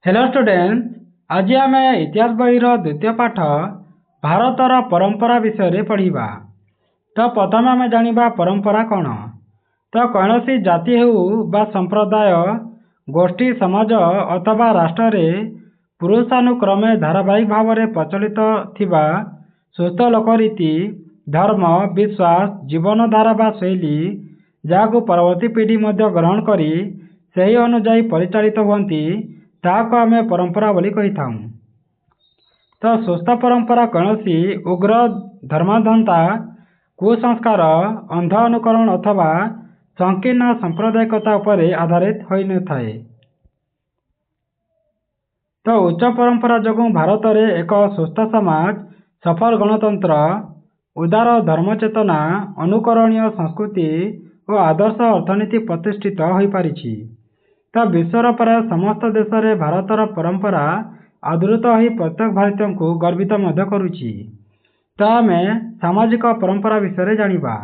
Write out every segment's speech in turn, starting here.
Hello student, आज आम इतिहास बहीर द्वितीय पाठ भारतर परंपरा विषय पढ़ा। तो प्रथम आम जाना परंपरा कौन। तो कौन सी जाति हेउ बा संप्रदाय, गोष्ठी, समाज अथवा राष्ट्र रे पुरुषानुक्रमे धारावाहिक भाव में प्रचलित थिबा सुस्थ लोकरीति, धर्म, विश्वास, जीवनधारा बा शैली जहाँ परवर्ती पीढ़ी मध्य ग्रहण करी सही अनुजाई परिचालित हुअंती ताको आमे परंपरा बोली कही थाऊ। तो सुस्थ परंपरा कौन सी उग्र धर्माधनता, कुसंस्कार, अंध अनुकरण अथवा संकीर्ण सांप्रदायिकता उपरे आधारित होई न थाए। तो उच्च परंपरा जगू भारत रे एक सुस्थ समाज, सफल गणतंत्र, उदार धर्मचेतना, अनुकरणीय संस्कृति और आदर्श अर्थनीति प्रतिष्ठित हो पारिछि। तो विश्वर प्राय समस्त देश में भारतर परंपरा आदृत हो प्रत्येक भारतीय को गर्वित मध्य करुछि। तो आम सामाजिक परंपरा विषय जानिबा।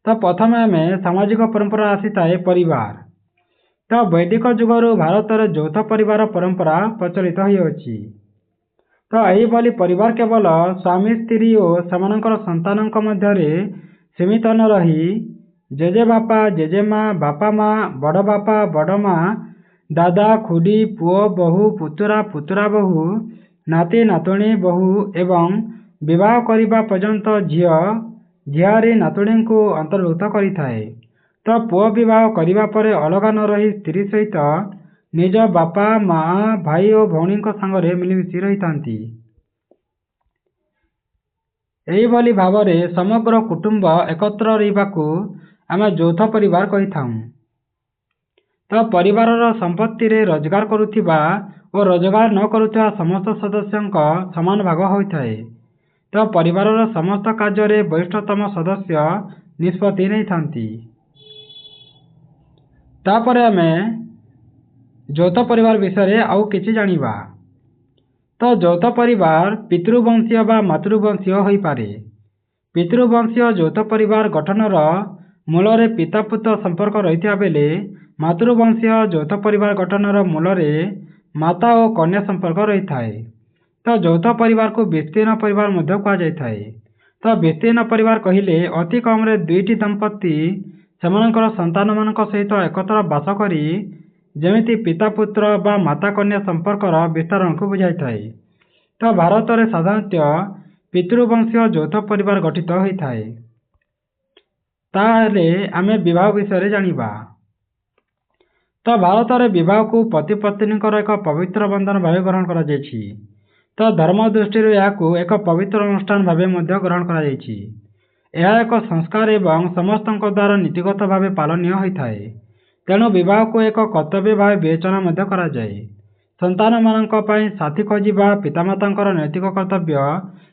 तो प्रथम आम सामाजिक परंपरा आसी थाए परिवार। तो वैदिक जुगरु भारत में यौथ परिवार परंपरा प्रचलित होइछि। तो यही परिवार केवल स्वामी, स्त्री और सेमानकर संतानक मध्य सीमित न रही जेजे बापा, जेजेमा, बापा माँ, बड़ बापा, बड़ माँ, दादा, खुड़ी, पुओ, बहु, पुतुरा, पुतुरा बहु, नाती, नातुणी, बहु एवं विवाह करने पर्यंत झील, झियारी, नातुणी को अंतर्भुक्त करिथाए। तो पुओ विवाह करने पर अलग न रही स्त्री सहित निज बापा, माँ, भाई और भौणी सांगरे मिलमिशी रही थांती। एही भाव में समग्र कुटुंब एकत्र रहिबाकू आम यौथ परिवार कही थाऊ। तो परिवार संपत्ति रे रोजगार करुथिबा और रोजगार न करुथिबा समस्त सदस्यों समान भाग होइथाए। तो परिवार समस्त कार्य रे वरिष्ठतम सदस्य निष्पत्ति नहीं थांती। तापरे आमे यौथ परिवार विषय आउ किछि जानिबा। तो यौथ परिवार पितृवंशीय बा मातृवंशीय होई पारे। पितृवंशीय यौथ परिवार गठनर मूल में पिता पुत्र संपर्क रही बेले मातृवंशीय यौथ परिवार गठनर मूल में माता और कन्या संपर्क रही थाए। तो यौथ परिवार को विस्तीर्ण परिवार मध्य कहा जाए। तो विस्तीर्ण परिवार कहले अति कम रे दुईटी दंपति सेमानकर संतान मान सहित एकत्र बास करी जेमिति पिता पुत्र बा माता कन्या संपर्क विस्तारण को बुझाई थाए। तो भारत में साधारणतः पितृवंशीय यौथ परिवार गठित होता है। ताहले आमे विवाह विषय जानिबा। तो भारत में विवाह को पति पत्नी एक पवित्र बंधन भाव ग्रहण करा जायछि। तो धर्म दृष्टि एक पवित्र अनुष्ठान भाव ग्रहण करा जायछि। यह एक संस्कार एवं समस्त द्वारा नीतिगत भाव पालनीय होता है। तेणु विवाह को एक कर्तव्य भाव विवेचना करा जाए। संतान मानक पई साथी खोजिबा पितामातांकर नैतिक कर्तव्य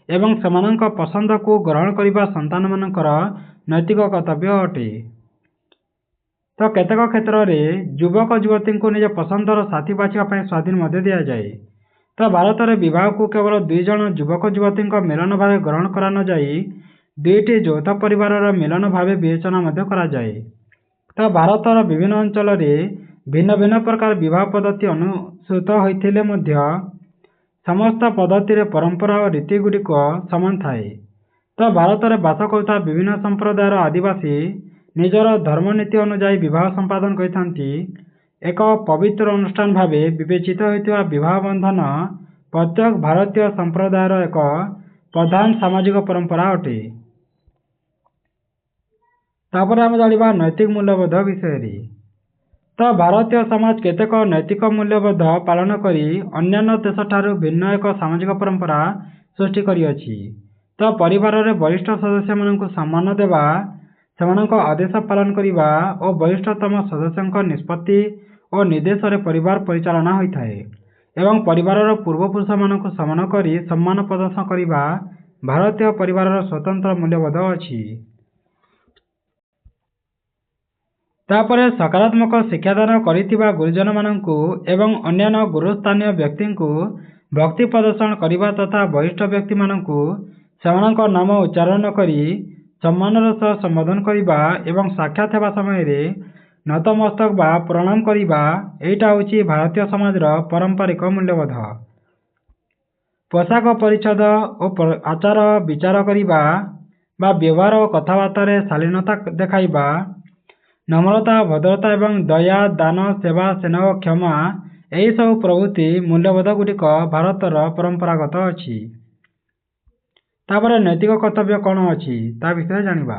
एवं सेमानक पसंद को ग्रहण करिबा संतान मानकर नैतिक कर्तव्य अटे। तो केतेक क्षेत्र में युवक युवती को निज पसंदर साथी बाछिबा स्वाधीन मध्य दिया जाए। तो भारत में विवाह को केवल दुई जन युवक युवती मिलन भाव ग्रहण करा न जाई दुईटी यौथ परिवार मिलन भाव विवेचना मध्य करा जाए। तो भारतर विभिन्न अंचल भिन्न भिन्न प्रकार विवाह पद्धति अनुसृत होइथिले मध्य समस्त पद्धति परंपरा और रीति गुड़िक समान थाए। तो भारत में बास करुवा विभिन्न संप्रदायर आदिवासी निजर धर्मनीति अनुजाई विवाह संपादन करथांती। एक पवित्र अनुष्ठान भाव विवेचित होइथिबा विवाह बंधन प्रत्येक भारतीय संप्रदायर एक प्रधान सामाजिक परंपरा अटे। तापर आम जानिबा नैतिक मूल्यबोध विषय। तो भारतीय समाज केतेक नैतिक मूल्यबोध पालन करी अन्यान्य देश ठारू भिन्न एक सामाजिक परंपरा सृष्टि करिअछि। तो परिवार रे वरिष्ठ सदस्य मानक सम्मान देवा, सेमानक आदेश पालन करिबा और वरिष्ठतम सदस्यଙ୍କ निष्पत्ति और निर्देश रे परिवार परिचालना होइथाए एवं परिवार पूर्वपुरुष मानक सम्मान करी सम्मान प्रदर्शन करिबा भारतीय परिवार स्वतंत्र मूल्यबोध अछि। तापर सकारात्मक शिक्षादान करिथिबा गुरुजन माननकु एवं अन्यान्य गुरुस्थानीय व्यक्ति को भक्ति प्रदर्शन करिबा तथा वरिष्ठ व्यक्ति माननकु सेमानक नाम उच्चारण करी सम्मानर सह संबोधन करिबा एवं साक्षात हेबा समय रे ନତମସ୍ତକ ବା ପ୍ରଣାମ କରିବା ଏଇଟା ହେଉଛି ଭାରତୀୟ ସମାଜର ପାରମ୍ପରିକ ମୂଲ୍ୟବୋଧ। ପୋଷାକ ପରିଚ୍ଛଦ ଓ ଆଚାର ବିଚାର କରିବା ବା ବ୍ୟବହାର ଓ କଥାବାର୍ତ୍ତାରେ ଶାଳୀନତା ଦେଖାଇବା, ନମ୍ରତା, ଭଦ୍ରତା ଏବଂ ଦୟା, ଦାନ, ସେବା, ସ୍ନେହ, କ୍ଷମା ଏହିସବୁ ପ୍ରଭୃତି ମୂଲ୍ୟବୋଧ ଗୁଡ଼ିକ ଭାରତର ପରମ୍ପରାଗତ ଅଛି। ତାପରେ ନୈତିକ କର୍ତ୍ତବ୍ୟ କ'ଣ ଅଛି ତା ବିଷୟରେ ଜାଣିବା।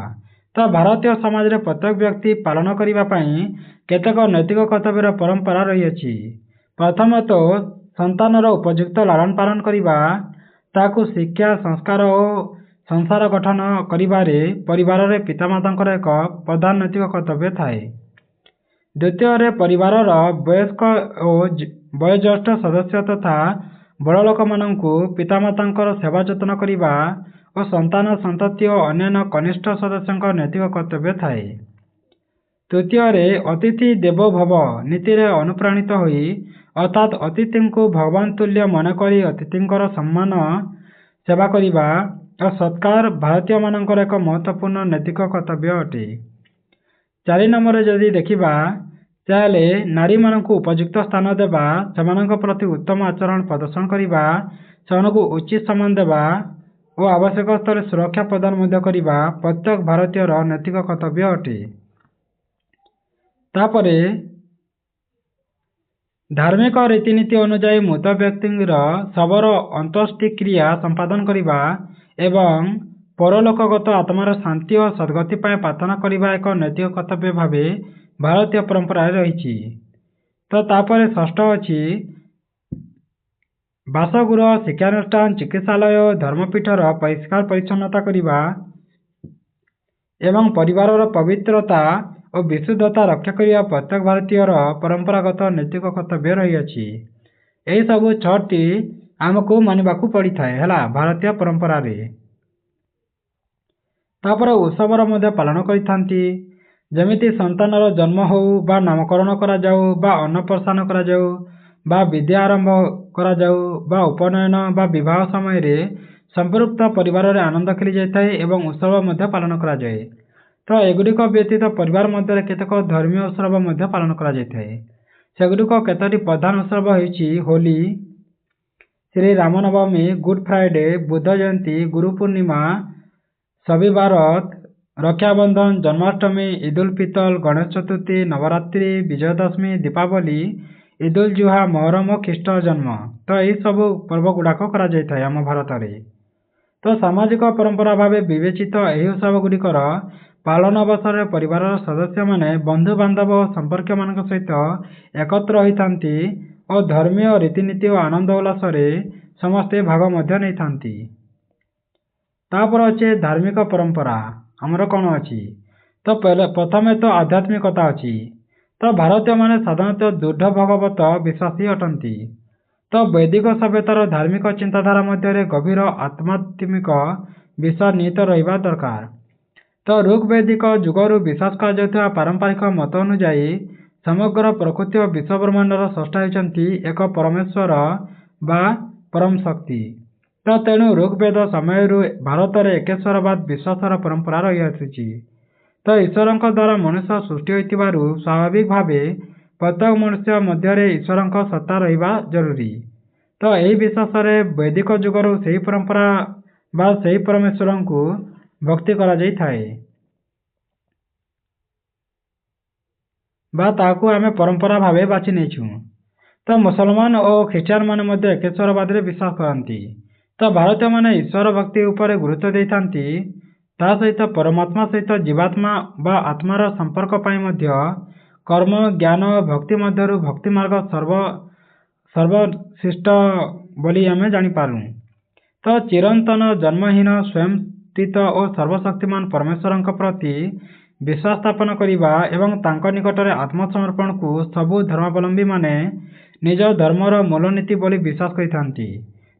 ତ ଭାରତୀୟ ସମାଜରେ ପ୍ରତ୍ୟେକ ବ୍ୟକ୍ତି ପାଳନ କରିବା ପାଇଁ କେତେକ ନୈତିକ କର୍ତ୍ତବ୍ୟର ପରମ୍ପରା ରହିଅଛି। ପ୍ରଥମତଃ ସନ୍ତାନର ଉପଯୁକ୍ତ ଲାଳନ ପାଳନ କରିବା, ତାକୁ ଶିକ୍ଷା, ସଂସ୍କାର ଓ ସଂସାର ଗଠନ କରିବାରେ ପରିବାରରେ ପିତାମାତାଙ୍କର ଏକ ପ୍ରଧାନ ନୈତିକ କର୍ତ୍ତବ୍ୟ ଥାଏ। ଦ୍ୱିତୀୟରେ ପରିବାରର ବୟସ୍କ ଓ ବୟୋଜ୍ୟେଷ୍ଠ ସଦସ୍ୟ ତଥା ବଡ଼ ଲୋକମାନଙ୍କୁ ପିତାମାତାଙ୍କର ସେବା ଯତ୍ନ କରିବା ଓ ସନ୍ତାନ ସନ୍ତତି ଓ ଅନ୍ୟାନ୍ୟ କନିଷ୍ଠ ସଦସ୍ୟଙ୍କ ନୈତିକ କର୍ତ୍ତବ୍ୟ ଥାଏ। ତୃତୀୟରେ ଅତିଥି ଦେବୋ ଭବ ନୀତିରେ ଅନୁପ୍ରାଣିତ ହୋଇ ଅର୍ଥାତ୍ ଅତିଥିଙ୍କୁ ଭଗବାନ ତୁଲ୍ୟ ମନେକରି ଅତିଥିଙ୍କର ସମ୍ମାନ ସେବା କରିବା ଓ ସତ୍କାର ଭାରତୀୟମାନଙ୍କର ଏକ ମହତ୍ତ୍ୱପୂର୍ଣ୍ଣ ନୈତିକ କର୍ତ୍ତବ୍ୟ ଅଟେ। 4 ନମ୍ବରରେ ଯଦି ଦେଖିବା ତାହେଲେ ନାରୀମାନଙ୍କୁ ଉପଯୁକ୍ତ ସ୍ଥାନ ଦେବା, ସେମାନଙ୍କ ପ୍ରତି ଉତ୍ତମ ଆଚରଣ ପ୍ରଦର୍ଶନ କରିବା, ସେମାନଙ୍କୁ ଉଚିତ ସମ୍ମାନ ଦେବା ଓ ଆବଶ୍ୟକ ସ୍ଥଳେ ସୁରକ୍ଷା ପ୍ରଦାନ ମଧ୍ୟ କରିବା ପ୍ରତ୍ୟେକ ଭାରତୀୟର ନୈତିକ କର୍ତ୍ତବ୍ୟ ଅଟେ। ତାପରେ ଧାର୍ମିକ ରୀତିନୀତି ଅନୁଯାୟୀ ମୃତ ବ୍ୟକ୍ତିର ଶବର ଅନ୍ତ୍ୟେଷ୍ଟିକ୍ରିୟା ସମ୍ପାଦନ କରିବା ଏବଂ ପରଲୋକଗତ ଆତ୍ମାର ଶାନ୍ତି ଓ ସଦ୍ଗତି ପାଇଁ ପ୍ରାର୍ଥନା କରିବା ଏକ ନୈତିକ କର୍ତ୍ତବ୍ୟ ଭାବେ ଭାରତୀୟ ପରମ୍ପରାରେ ରହିଛି। ତ ତାପରେ ଷଷ୍ଠ ଅଛି ବାସଗୃହ, ଶିକ୍ଷାନୁଷ୍ଠାନ, ଚିକିତ୍ସାଳୟ ଓ ଧର୍ମପୀଠର ପରିଷ୍କାର ପରିଚ୍ଛନ୍ନତା କରିବା ଏବଂ ପରିବାରର ପବିତ୍ରତା ଓ ବିଶୁଦ୍ଧତା ରକ୍ଷା କରିବା ପ୍ରତ୍ୟେକ ଭାରତୀୟର ପରମ୍ପରାଗତ ନୈତିକ କର୍ତ୍ତବ୍ୟ ରହିଅଛି। ଏହିସବୁ 6ଟି ଆମକୁ ମାନିବାକୁ ପଡ଼ିଥାଏ ହେଲା ଭାରତୀୟ ପରମ୍ପରାରେ। ତାପରେ ଉତ୍ସବର ମଧ୍ୟ ପାଳନ କରିଥାନ୍ତି, ଯେମିତି ସନ୍ତାନର ଜନ୍ମ ହେଉ ବା ନାମକରଣ କରାଯାଉ ବା ଅନ୍ନପ୍ରଶାନ କରାଯାଉ ବା ବିଦ୍ୟା ଆରମ୍ଭ କରାଯାଉ ବା ଉପନୟନ ବା ବିବାହ ସମୟରେ ସମ୍ପୃକ୍ତ ପରିବାରରେ ଆନନ୍ଦ ଖେଳି ଯାଇଥାଏ ଏବଂ ଉତ୍ସବ ମଧ୍ୟ ପାଳନ କରାଯାଏ। ତ ଏଗୁଡ଼ିକ ବ୍ୟତୀତ ପରିବାର ମଧ୍ୟରେ କେତେକ ଧର୍ମୀୟ ଉତ୍ସବ ମଧ୍ୟ ପାଳନ କରାଯାଇଥାଏ। ସେଗୁଡ଼ିକ କେତୋଟି ପ୍ରଧାନ ଉତ୍ସବ ହେଉଛି ହୋଲି, ଶ୍ରୀ ରାମନବମୀ, ଗୁଡ୍ ଫ୍ରାଇଡେ, ବୁଦ୍ଧ ଜୟନ୍ତୀ, ଗୁରୁ ପୂର୍ଣ୍ଣିମା, ଶବି ବାରତ, ରକ୍ଷାବନ୍ଧନ, ଜନ୍ମାଷ୍ଟମୀ, ଇଦୁଲ ଫିତର, ଗଣେଶ ଚତୁର୍ଥୀ, ନବରାତ୍ରି, ବିଜୟ ଦଶମୀ, ଦୀପାବଳି, ଇଦୁଲ ଜୁହା, ମହରମ ଓ ଖ୍ରୀଷ୍ଟ ଜନ୍ମ। ତ ଏହିସବୁ ପର୍ବ ଗୁଡ଼ାକ କରାଯାଇଥାଏ ଆମ ଭାରତରେ। ତ ସାମାଜିକ ପରମ୍ପରା ଭାବେ ବିବେଚିତ ଏହି ଉତ୍ସବ ଗୁଡ଼ିକର ପାଳନ ଅବସରରେ ପରିବାରର ସଦସ୍ୟମାନେ ବନ୍ଧୁବାନ୍ଧବ ଓ ସମ୍ପର୍କୀୟମାନଙ୍କ ସହିତ ଏକତ୍ର ହୋଇଥାନ୍ତି ଓ ଧର୍ମୀୟ ରୀତିନୀତି ଓ ଆନନ୍ଦ ଉଲ୍ଲାସରେ ସମସ୍ତେ ଭାଗ ମଧ୍ୟ ନେଇଥାନ୍ତି। ତାପରେ ଅଛି ଧାର୍ମିକ ପରମ୍ପରା ଆମର କ'ଣ ଅଛି। ତ ପ୍ରଥମେ ତ ଆଧ୍ୟାତ୍ମିକତା ଅଛି। ତ ଭାରତୀୟମାନେ ସାଧାରଣତଃ ଦୃଢ଼ ଭଗବତ ବିଶ୍ୱାସୀ ଅଟନ୍ତି। ତ ବୈଦିକ ସଭ୍ୟତାର ଧାର୍ମିକ ଚିନ୍ତାଧାରା ମଧ୍ୟରେ ଗଭୀର ଆଧ୍ୟାତ୍ମିକ ବିଶ୍ୱାସ ନିହିତ ରହିବା ଦରକାର। ତ ଋଗ୍ବୈଦିକ ଯୁଗରୁ ବିଶ୍ୱାସ କରାଯାଉଥିବା ପାରମ୍ପରିକ ମତ ଅନୁଯାୟୀ ସମଗ୍ର ପ୍ରକୃତି ଓ ବିଶ୍ୱବ୍ରହ୍ମାଣ୍ଡର ସ୍ରଷ୍ଟା ହେଉଛନ୍ତି ଏକ ପରମେଶ୍ୱର ବା ପରମ ଶକ୍ତି। ତ ତେଣୁ ଋଗ୍ବେଦ ସମୟରୁ ଭାରତରେ ଏକେଶ୍ୱରବାଦ ବିଶ୍ୱାସର ପରମ୍ପରା ରହିଆସୁଛି। ତ ଈଶ୍ୱରଙ୍କ ଦ୍ୱାରା ମନୁଷ୍ୟ ସୃଷ୍ଟି ହୋଇଥିବାରୁ ସ୍ୱାଭାବିକ ଭାବେ ପ୍ରତ୍ୟେକ ମନୁଷ୍ୟ ମଧ୍ୟରେ ଈଶ୍ୱରଙ୍କ ସତ୍ତା ରହିବା ଜରୁରୀ। ତ ଏହି ବିଶ୍ୱାସରେ ବୈଦିକ ଯୁଗରୁ ସେହି ପରମ୍ପରା ବା ସେହି ପରମେଶ୍ୱରଙ୍କୁ ଭକ୍ତି କରାଯାଇଥାଏ ବା ତାହାକୁ ଆମେ ପରମ୍ପରା ଭାବେ ବାଛି ନେଇଛୁ। ତ ମୁସଲମାନ ଓ ଖ୍ରୀଷ୍ଟିଆନମାନେ ମଧ୍ୟ ଏକେଶ୍ୱରବାଦରେ ବିଶ୍ୱାସ କରନ୍ତି। ତ ଭାରତୀୟମାନେ ଈଶ୍ୱର ଭକ୍ତି ଉପରେ ଗୁରୁତ୍ୱ ଦେଇଥାନ୍ତି। ତା ସହିତ ପରମାତ୍ମା ସହିତ ଜୀବାତ୍ମା ବା ଆତ୍ମାର ସମ୍ପର୍କ ପାଇଁ ମଧ୍ୟ କର୍ମ, ଜ୍ଞାନ ଓ ଭକ୍ତି ମଧ୍ୟରୁ ଭକ୍ତି ମାର୍ଗ ସର୍ବଶ୍ରେଷ୍ଠ ବୋଲି ଆମେ ଜାଣିପାରୁ। ତ ଚିରନ୍ତନ, ଜନ୍ମହୀନ, ସ୍ୱୟଂସ୍ଥିତ ଓ ସର୍ବଶକ୍ତିମାନ ପରମେଶ୍ୱରଙ୍କ ପ୍ରତି ବିଶ୍ୱାସ ସ୍ଥାପନ କରିବା ଏବଂ ତାଙ୍କ ନିକଟରେ ଆତ୍ମସମର୍ପଣକୁ ସବୁ ଧର୍ମାବଲମ୍ବୀମାନେ ନିଜ ଧର୍ମର ମୂଳନୀତି ବୋଲି ବିଶ୍ୱାସ କରିଥାନ୍ତି।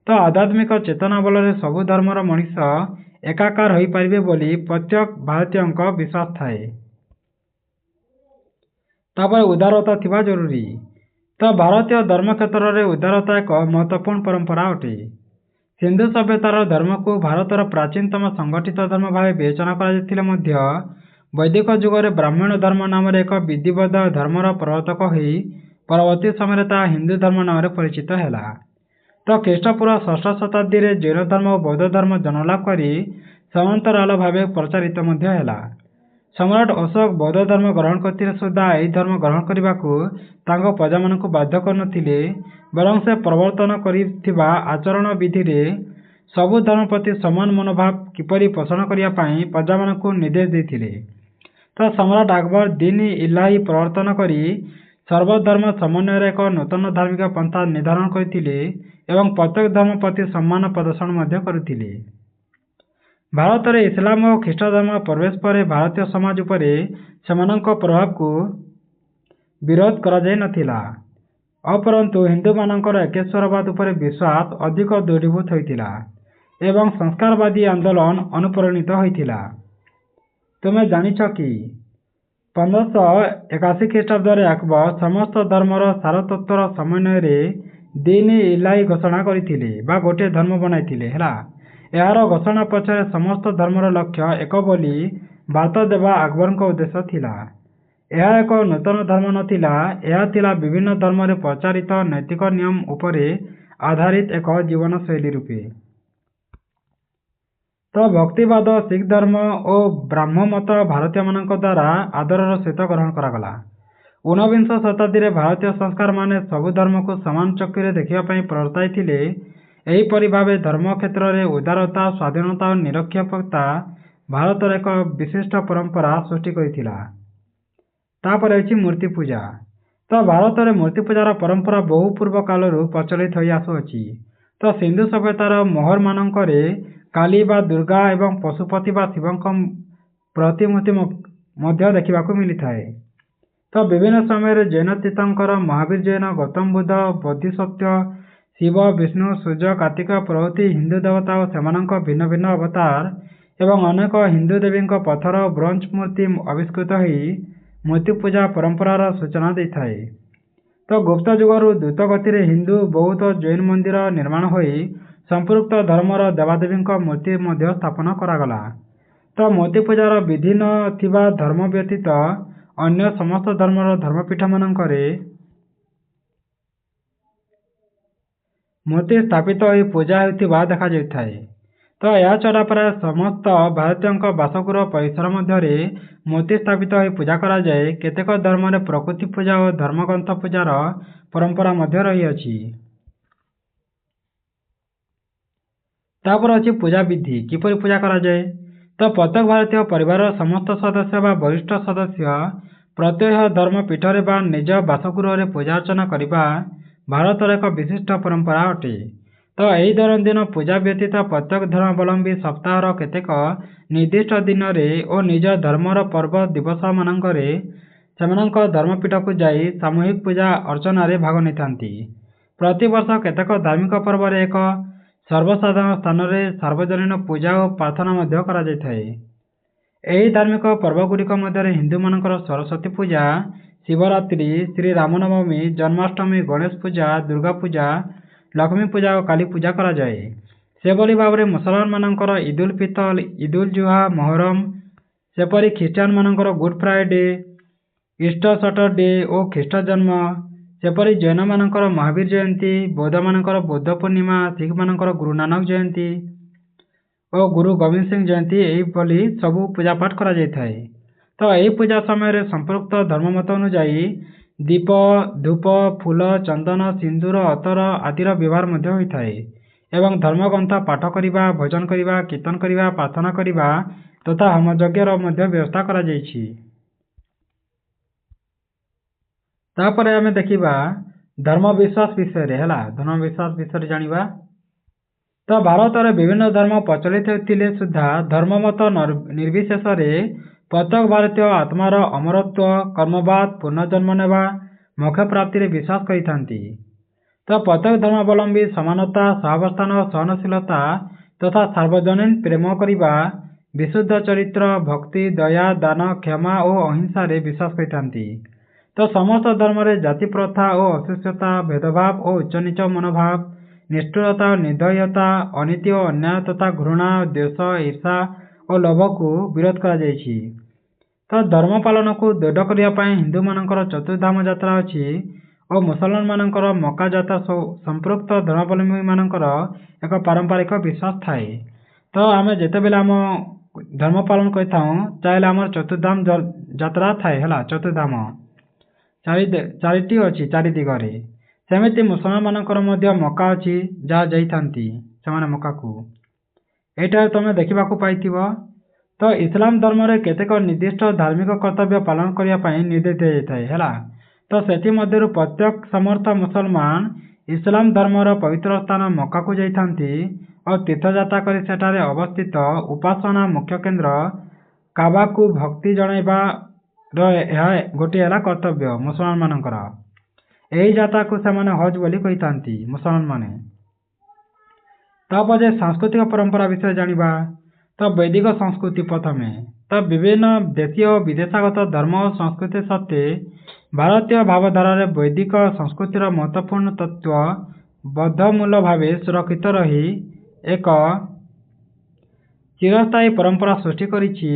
ତ ଆଧ୍ୟାତ୍ମିକ ଚେତନା ବଳରେ ସବୁ ଧର୍ମର ମଣିଷ ଏକାକାର ହୋଇପାରିବେ ବୋଲି ପ୍ରତ୍ୟେକ ଭାରତୀୟଙ୍କ ବିଶ୍ୱାସ ଥାଏ। ତାପରେ ଉଦାରତା ଥିବା ଜରୁରୀ। ତ ଭାରତୀୟ ଧର୍ମ କ୍ଷେତ୍ରରେ ଉଦାରତା ଏକ ମହତ୍ତ୍ୱପୂର୍ଣ୍ଣ ପରମ୍ପରା ଅଟେ। ସିନ୍ଧୁ ସଭ୍ୟତାର ଧର୍ମକୁ ଭାରତର ପ୍ରାଚୀନତମ ସଂଗଠିତ ଧର୍ମ ଭାବେ ବିବେଚନା କରାଯାଇଥିଲେ ମଧ୍ୟ ବୈଦିକ ଯୁଗରେ ବ୍ରାହ୍ମଣ ଧର୍ମ ନାମରେ ଏକ ବିଧିବଦ୍ଧ ଧର୍ମର ପ୍ରବର୍ତ୍ତକ ହୋଇ ପରବର୍ତ୍ତୀ ସମୟରେ ତାହା ହିନ୍ଦୁ ଧର୍ମ ନାମରେ ପରିଚିତ ହେଲା। ତ ଖ୍ରୀଷ୍ଟପୂର୍ବ 6ଠ ଶତାବ୍ଦୀରେ ଜୈନ ଧର୍ମ ଓ ବୌଦ୍ଧ ଧର୍ମ ଜନ୍ମଲାଭ କରି ସମାନ୍ତରାଳ ଭାବେ ପ୍ରଚାରିତ ମଧ୍ୟ ହେଲା। ସମ୍ରାଟ ଅଶୋକ ବୌଦ୍ଧ ଧର୍ମ ଗ୍ରହଣ କରିଥିଲେ ସୁଦ୍ଧା ଏହି ଧର୍ମ ଗ୍ରହଣ କରିବାକୁ ତାଙ୍କ ପ୍ରଜାମାନଙ୍କୁ ବାଧ୍ୟ କରିନଥିଲେ, ବରଂ ସେ ପ୍ରବର୍ତ୍ତନ କରିଥିବା ଆଚରଣ ବିଧିରେ ସବୁ ଧର୍ମ ପ୍ରତି ସମାନ ମନୋଭାବ କିପରି ପୋଷଣ କରିବା ପାଇଁ ପ୍ରଜାମାନଙ୍କୁ ନିର୍ଦ୍ଦେଶ ଦେଇଥିଲେ। ତ ସମ୍ରାଟ ଆକବର ଦିନ୍ ଇଲାହି ପ୍ରବର୍ତ୍ତନ କରି ସର୍ବଧର୍ମ ସମନ୍ୱୟର ଏକ ନୂତନ ଧାର୍ମିକ ପନ୍ଥା ନିର୍ଦ୍ଧାରଣ କରିଥିଲେ ଏବଂ ପ୍ରତ୍ୟେକ ଧର୍ମ ପ୍ରତି ସମ୍ମାନ ପ୍ରଦର୍ଶନ ମଧ୍ୟ କରିଥିଲେ। ଭାରତରେ ଇସଲାମ ଓ ଖ୍ରୀଷ୍ଟ ଧର୍ମ ପ୍ରବେଶ ପରେ ଭାରତୀୟ ସମାଜ ଉପରେ ସେମାନଙ୍କ ପ୍ରଭାବକୁ ବିରୋଧ କରାଯାଇ ନଥିଲା, ଅପରନ୍ତୁ ହିନ୍ଦୁମାନଙ୍କର ଏକେଶ୍ୱରବାଦ ଉପରେ ବିଶ୍ୱାସ ଅଧିକ ଦୃଢ଼ୀଭୂତ ହୋଇଥିଲା ଏବଂ ସଂସ୍କାରବାଦୀ ଆନ୍ଦୋଳନ ଅନୁପ୍ରାଣିତ ହୋଇଥିଲା। ତୁମେ ଜାଣିଛ କି 1581 ଖ୍ରୀଷ୍ଟାବ୍ଦରେ ଆକବର ସମସ୍ତ ଧର୍ମର ସାରତତ୍ତ୍ୱର ସମନ୍ୱୟରେ ଦିନ୍ ଇଲାହି ଘୋଷଣା କରିଥିଲେ ବା ଗୋଟିଏ ଧର୍ମ ବନାଇଥିଲେ ହେଲା। ଏହାର ଘୋଷଣା ପଛରେ ସମସ୍ତ ଧର୍ମର ଲକ୍ଷ୍ୟ ଏକ ବୋଲି ବାର୍ତ୍ତା ଦେବା ଆକବରଙ୍କ ଉଦ୍ଦେଶ୍ୟ ଥିଲା। ଏହା ଏକ ନୂତନ ଧର୍ମ ନଥିଲା, ଏହା ଥିଲା ବିଭିନ୍ନ ଧର୍ମରେ ପ୍ରଚାରିତ ନୈତିକ ନିୟମ ଉପରେ ଆଧାରିତ ଏକ ଜୀବନଶୈଳୀ ରୂପେ। ତ ଭକ୍ତିବାଦ, ଶିଖ ଧର୍ମ ଓ ବ୍ରାହ୍ମ ମତ ଭାରତୀୟମାନଙ୍କ ଦ୍ୱାରା ଆଦରର ସହିତ ଗ୍ରହଣ କରାଗଲା। ଊନବିଂଶ ଶତାବ୍ଦୀରେ ଭାରତୀୟ ସଂସ୍କାରମାନେ ସବୁ ଧର୍ମକୁ ସମାନ ଚକ୍ଷୁରେ ଦେଖିବା ପାଇଁ ପ୍ରବର୍ତ୍ତାଇଥିଲେ। ଏହିପରି ଭାବେ ଧର୍ମ କ୍ଷେତ୍ରରେ ଉଦାରତା, ସ୍ୱାଧୀନତା ଓ ନିରପେକ୍ଷତା ଭାରତରେ ଏକ ବିଶିଷ୍ଟ ପରମ୍ପରା ସୃଷ୍ଟି କରିଥିଲା। ତାପରେ ହେଉଛି ମୂର୍ତ୍ତି ପୂଜା। ତ ଭାରତରେ ମୂର୍ତ୍ତି ପୂଜାର ପରମ୍ପରା ବହୁ ପୂର୍ବ କାଳରୁ ପ୍ରଚଳିତ ହୋଇ ଆସୁଅଛି। ତ ସିନ୍ଧୁ ସଭ୍ୟତାର ମୋହରମାନଙ୍କରେ କାଳୀ ବା ଦୁର୍ଗା ଏବଂ ପଶୁପତି ବା ଶିବଙ୍କ ପ୍ରତିମୂର୍ତ୍ତି ମଧ୍ୟ ଦେଖିବାକୁ ମିଳିଥାଏ। ତ ବିଭିନ୍ନ ସମୟରେ ଜୈନ ତୀର୍ଥଙ୍କର ମହାବୀର ଜୈନ, ଗୌତମ ବୁଦ୍ଧ, ବୋଧିସତ୍ତ୍ୱ, ଶିବ, ବିଷ୍ଣୁ, ସୂର୍ଯ୍ୟ, କାର୍ତ୍ତିକ ପ୍ରଭୃତି ହିନ୍ଦୁ ଦେବତା ଓ ସେମାନଙ୍କ ଭିନ୍ନ ଭିନ୍ନ ଅବତାର ଏବଂ ଅନେକ ହିନ୍ଦୁ ଦେବୀଙ୍କ ପଥର ଓ ବ୍ରୋଞ୍ଜ ମୂର୍ତ୍ତି ଆବିଷ୍କୃତ ହୋଇ ମୂର୍ତ୍ତି ପୂଜା ପରମ୍ପରାର ସୂଚନା ଦେଇଥାଏ। ତ ଗୁପ୍ତ ଯୁଗରୁ ଦ୍ରୁତ ଗତିରେ ହିନ୍ଦୁ, ବୌଦ୍ଧ ଓ ଜୈନ ମନ୍ଦିର ନିର୍ମାଣ ହୋଇ ସମ୍ପୃକ୍ତ ଧର୍ମର ଦେବାଦେବୀଙ୍କ ମୂର୍ତ୍ତି ମଧ୍ୟ ସ୍ଥାପନ କରାଗଲା। ତ ମୂର୍ତ୍ତି ପୂଜାର ବିଧି ନ ଥିବା ଧର୍ମ ବ୍ୟତୀତ ଅନ୍ୟ ସମସ୍ତ ଧର୍ମର ଧର୍ମପୀଠମାନଙ୍କରେ ମୂର୍ତ୍ତି ସ୍ଥାପିତ ହୋଇ ପୂଜା ହେଉଥିବା ଦେଖାଯାଇଥାଏ। ତ ଏହାଛଡ଼ା ପ୍ରାୟ ସମସ୍ତ ଭାରତୀୟଙ୍କ ବାସଗୃହ ପରିସର ମଧ୍ୟରେ ମୂର୍ତ୍ତି ସ୍ଥାପିତ ହୋଇ ପୂଜା କରାଯାଏ। କେତେକ ଧର୍ମରେ ପ୍ରକୃତି ପୂଜା ଓ ଧର୍ମଗ୍ରନ୍ଥ ପୂଜାର ପରମ୍ପରା ମଧ୍ୟ ରହିଅଛି। ତାପରେ ଅଛି ପୂଜା ବିଧି। କିପରି ପୂଜା କରାଯାଏ? ତ ପ୍ରତ୍ୟେକ ଭାରତୀୟ ପରିବାରର ସମସ୍ତ ସଦସ୍ୟ ବା ବରିଷ୍ଠ ସଦସ୍ୟ ପ୍ରତ୍ୟହ ଧର୍ମ ପୀଠରେ ବା ନିଜ ବାସଗୃହରେ ପୂଜା ଅର୍ଚ୍ଚନା କରିବା ଭାରତର ଏକ ବିଶିଷ୍ଟ ପରମ୍ପରା ଅଟେ। ତ ଏହି ଦୈନନ୍ଦିନ ପୂଜା ବ୍ୟତୀତ ପ୍ରତ୍ୟେକ ଧର୍ମାବଲମ୍ବୀ ସପ୍ତାହର କେତେକ ନିର୍ଦ୍ଦିଷ୍ଟ ଦିନରେ ଓ ନିଜ ଧର୍ମର ପର୍ବ ଦିବସମାନଙ୍କରେ ସେମାନଙ୍କ ଧର୍ମପୀଠକୁ ଯାଇ ସାମୂହିକ ପୂଜା ଅର୍ଚ୍ଚନାରେ ଭାଗ ନେଇଥାନ୍ତି। ପ୍ରତିବର୍ଷ କେତେକ ଧାର୍ମିକ ପର୍ବରେ ଏକ ସର୍ବସାଧାରଣ ସ୍ଥାନରେ ସାର୍ବଜନୀନ ପୂଜା ଓ ପ୍ରାର୍ଥନା ମଧ୍ୟ କରାଯାଇଥାଏ। ଏହି ଧାର୍ମିକ ପର୍ବଗୁଡ଼ିକ ମଧ୍ୟରେ ହିନ୍ଦୁମାନଙ୍କର ସରସ୍ୱତୀ ପୂଜା, ଶିବରାତ୍ରି, ଶ୍ରୀରାମନବମୀ, ଜନ୍ମାଷ୍ଟମୀ, ଗଣେଶ ପୂଜା, ଦୁର୍ଗା ପୂଜା, ଲକ୍ଷ୍ମୀ ପୂଜା ଓ କାଳୀ ପୂଜା କରାଯାଏ। ସେଭଳି ଭାବରେ ମୁସଲମାନମାନଙ୍କର ଇଦୁଲ ଫିତର, ଇଦୁଲ ଜୁହା, ମହରମ, ସେପରି ଖ୍ରୀଷ୍ଟିଆନମାନଙ୍କର ଗୁଡ୍ ଫ୍ରାଇଡେ, ଇଷ୍ଟର ସଟରଡେ ଓ ଖ୍ରୀଷ୍ଟ ଜନ୍ମ, ସେପରି ଜୈନମାନଙ୍କର ମହାବୀର ଜୟନ୍ତୀ, ବୌଦ୍ଧମାନଙ୍କର ବୌଦ୍ଧ ପୂର୍ଣ୍ଣିମା, ଶିଖମାନଙ୍କର ଗୁରୁ ନାନକ ଜୟନ୍ତୀ ଓ ଗୁରୁ ଗୋବିନ୍ଦ ସିଂ ଜୟନ୍ତୀ ଏହିଭଳି ସବୁ ପୂଜାପାଠ କରାଯାଇଥାଏ। ତ ଏହି ପୂଜା ସମୟରେ ସମ୍ପୃକ୍ତ ଧର୍ମମତ ଅନୁଯାୟୀ ଦୀପ, ଧୂପ, ଫୁଲ, ଚନ୍ଦନ, ସିନ୍ଦୁର, ଅତର ଆଦିର ବ୍ୟବହାର ମଧ୍ୟ ହୋଇଥାଏ ଏବଂ ଧର୍ମଗ୍ରନ୍ଥ ପାଠ କରିବା, ଭଜନ କରିବା, କୀର୍ତ୍ତନ କରିବା, ପ୍ରାର୍ଥନା କରିବା ତଥା ହୋମଯଜ୍ଞର ମଧ୍ୟ ବ୍ୟବସ୍ଥା କରାଯାଇଛି। ତାପରେ ଆମେ ଦେଖିବା ଧର୍ମବିଶ୍ୱାସ ବିଷୟରେ ହେଲା। ଧର୍ମବିଶ୍ୱାସ ବିଷୟରେ ଜାଣିବା। ତ ଭାରତରେ ବିଭିନ୍ନ ଧର୍ମ ପ୍ରଚଳିତ ହେଉଥିଲେ ସୁଦ୍ଧା ଧର୍ମମତ ନିର୍ବିଶେଷରେ ପ୍ରତ୍ୟେକ ଭାରତୀୟ ଆତ୍ମାର ଅମରତ୍ୱ, କର୍ମବାଦ, ପୁନର୍ଜନ୍ମ ନେବା, ମୋକ୍ଷ ପ୍ରାପ୍ତିରେ ବିଶ୍ୱାସ କରିଥାନ୍ତି। ତ ପ୍ରତ୍ୟେକ ଧର୍ମାବଲମ୍ବୀ ସମାନତା, ସହାବସ୍ଥାନ, ସହନଶୀଳତା ତଥା ସାର୍ବଜନୀନ ପ୍ରେମ କରିବା, ବିଶୁଦ୍ଧ ଚରିତ୍ର, ଭକ୍ତି, ଦୟା, ଦାନ, କ୍ଷମା ଓ ଅହିଂସାରେ ବିଶ୍ୱାସ କରିଥାନ୍ତି। ତ ସମସ୍ତ ଧର୍ମରେ ଜାତି ପ୍ରଥା ଓ ଅସ୍ପୃଶ୍ୟତା, ଭେଦଭାବ ଓ ଉଚ୍ଚନୀଚ ମନୋଭାବ, ନିଷ୍ଠୁରତା ଓ ନିର୍ଦ୍ଦୟତା, ଅନୀତି ଓ ଅନ୍ୟାୟ ତଥା ଘୃଣା, ଦ୍ୱେଷ, ଈର୍ଷା ଓ ଲୋଭକୁ ବିରୋଧ କରାଯାଇଛି। ତ ଧର୍ମ ପାଳନକୁ ଦୃଢ଼ କରିବା ପାଇଁ ହିନ୍ଦୁମାନଙ୍କର ଚତୁର୍ଧାମ ଯାତ୍ରା ଅଛି ଓ ମୁସଲମାନମାନଙ୍କର ମକା ଯାତ୍ରା ସମ୍ପୃକ୍ତ ଧର୍ମାବଲମ୍ବୀମାନଙ୍କର ଏକ ପାରମ୍ପରିକ ବିଶ୍ୱାସ ଥାଏ। ତ ଆମେ ଯେତେବେଳେ ଆମ ଧର୍ମ ପାଳନ କରିଥାଉ ତାହେଲେ ଆମର ଚତୁର୍ଧାମ ଯାତ୍ରା ଥାଏ ହେଲା। ଚତୁର୍ଧାମ ଚାରିଟି ଅଛି ଚାରି ଦିଗରେ। ସେମିତି ମୁସଲମାନମାନଙ୍କର ମଧ୍ୟ ମକା ଅଛି, ଯାହା ଯାଇଥାନ୍ତି ସେମାନେ ମକାକୁ। ଏଇଟା ତମେ ଦେଖିବାକୁ ପାଇଥିବ। ତ ଇସଲାମ ଧର୍ମରେ କେତେକ ନିର୍ଦ୍ଦିଷ୍ଟ ଧାର୍ମିକ କର୍ତ୍ତବ୍ୟ ପାଳନ କରିବା ପାଇଁ ନିର୍ଦ୍ଦେଶ ଦିଆଯାଇଥାଏ ହେଲା। ତ ସେଥିମଧ୍ୟରୁ ପ୍ରତ୍ୟେକ ସମର୍ଥ ମୁସଲମାନ ଇସଲାମ ଧର୍ମର ପବିତ୍ର ସ୍ଥାନ ମକାକୁ ଯାଇଥାନ୍ତି ଓ ତୀର୍ଥଯାତ୍ରା କରି ସେଠାରେ ଅବସ୍ଥିତ ଉପାସନା ମୁଖ୍ୟ କେନ୍ଦ୍ର କାବାକୁ ଭକ୍ତି ଜଣାଇବାର ଏହା ଗୋଟିଏ ହେଲା କର୍ତ୍ତବ୍ୟ ମୁସଲମାନମାନଙ୍କର। ଏହି ଯାତ୍ରାକୁ ସେମାନେ ହଜ୍ ବୋଲି କହିଥାନ୍ତି ମୁସଲମାନମାନେ। ତାପରେ ସାଂସ୍କୃତିକ ପରମ୍ପରା ବିଷୟରେ ଜାଣିବା। ତ ବୈଦିକ ସଂସ୍କୃତି ପ୍ରଥମେ। ତ ବିଭିନ୍ନ ଦେଶୀୟ ଓ ବିଦେଶାଗତ ଧର୍ମ ଓ ସଂସ୍କୃତି ସତ୍ତ୍ୱେ ଭାରତୀୟ ଭାବଧାରାରେ ବୈଦିକ ସଂସ୍କୃତିର ମହତ୍ତ୍ୱପୂର୍ଣ୍ଣ ତତ୍ତ୍ୱ ବଦ୍ଧମୂଳ ଭାବେ ସୁରକ୍ଷିତ ରହି ଏକ ଚିରସ୍ଥାୟୀ ପରମ୍ପରା ସୃଷ୍ଟି କରିଛି।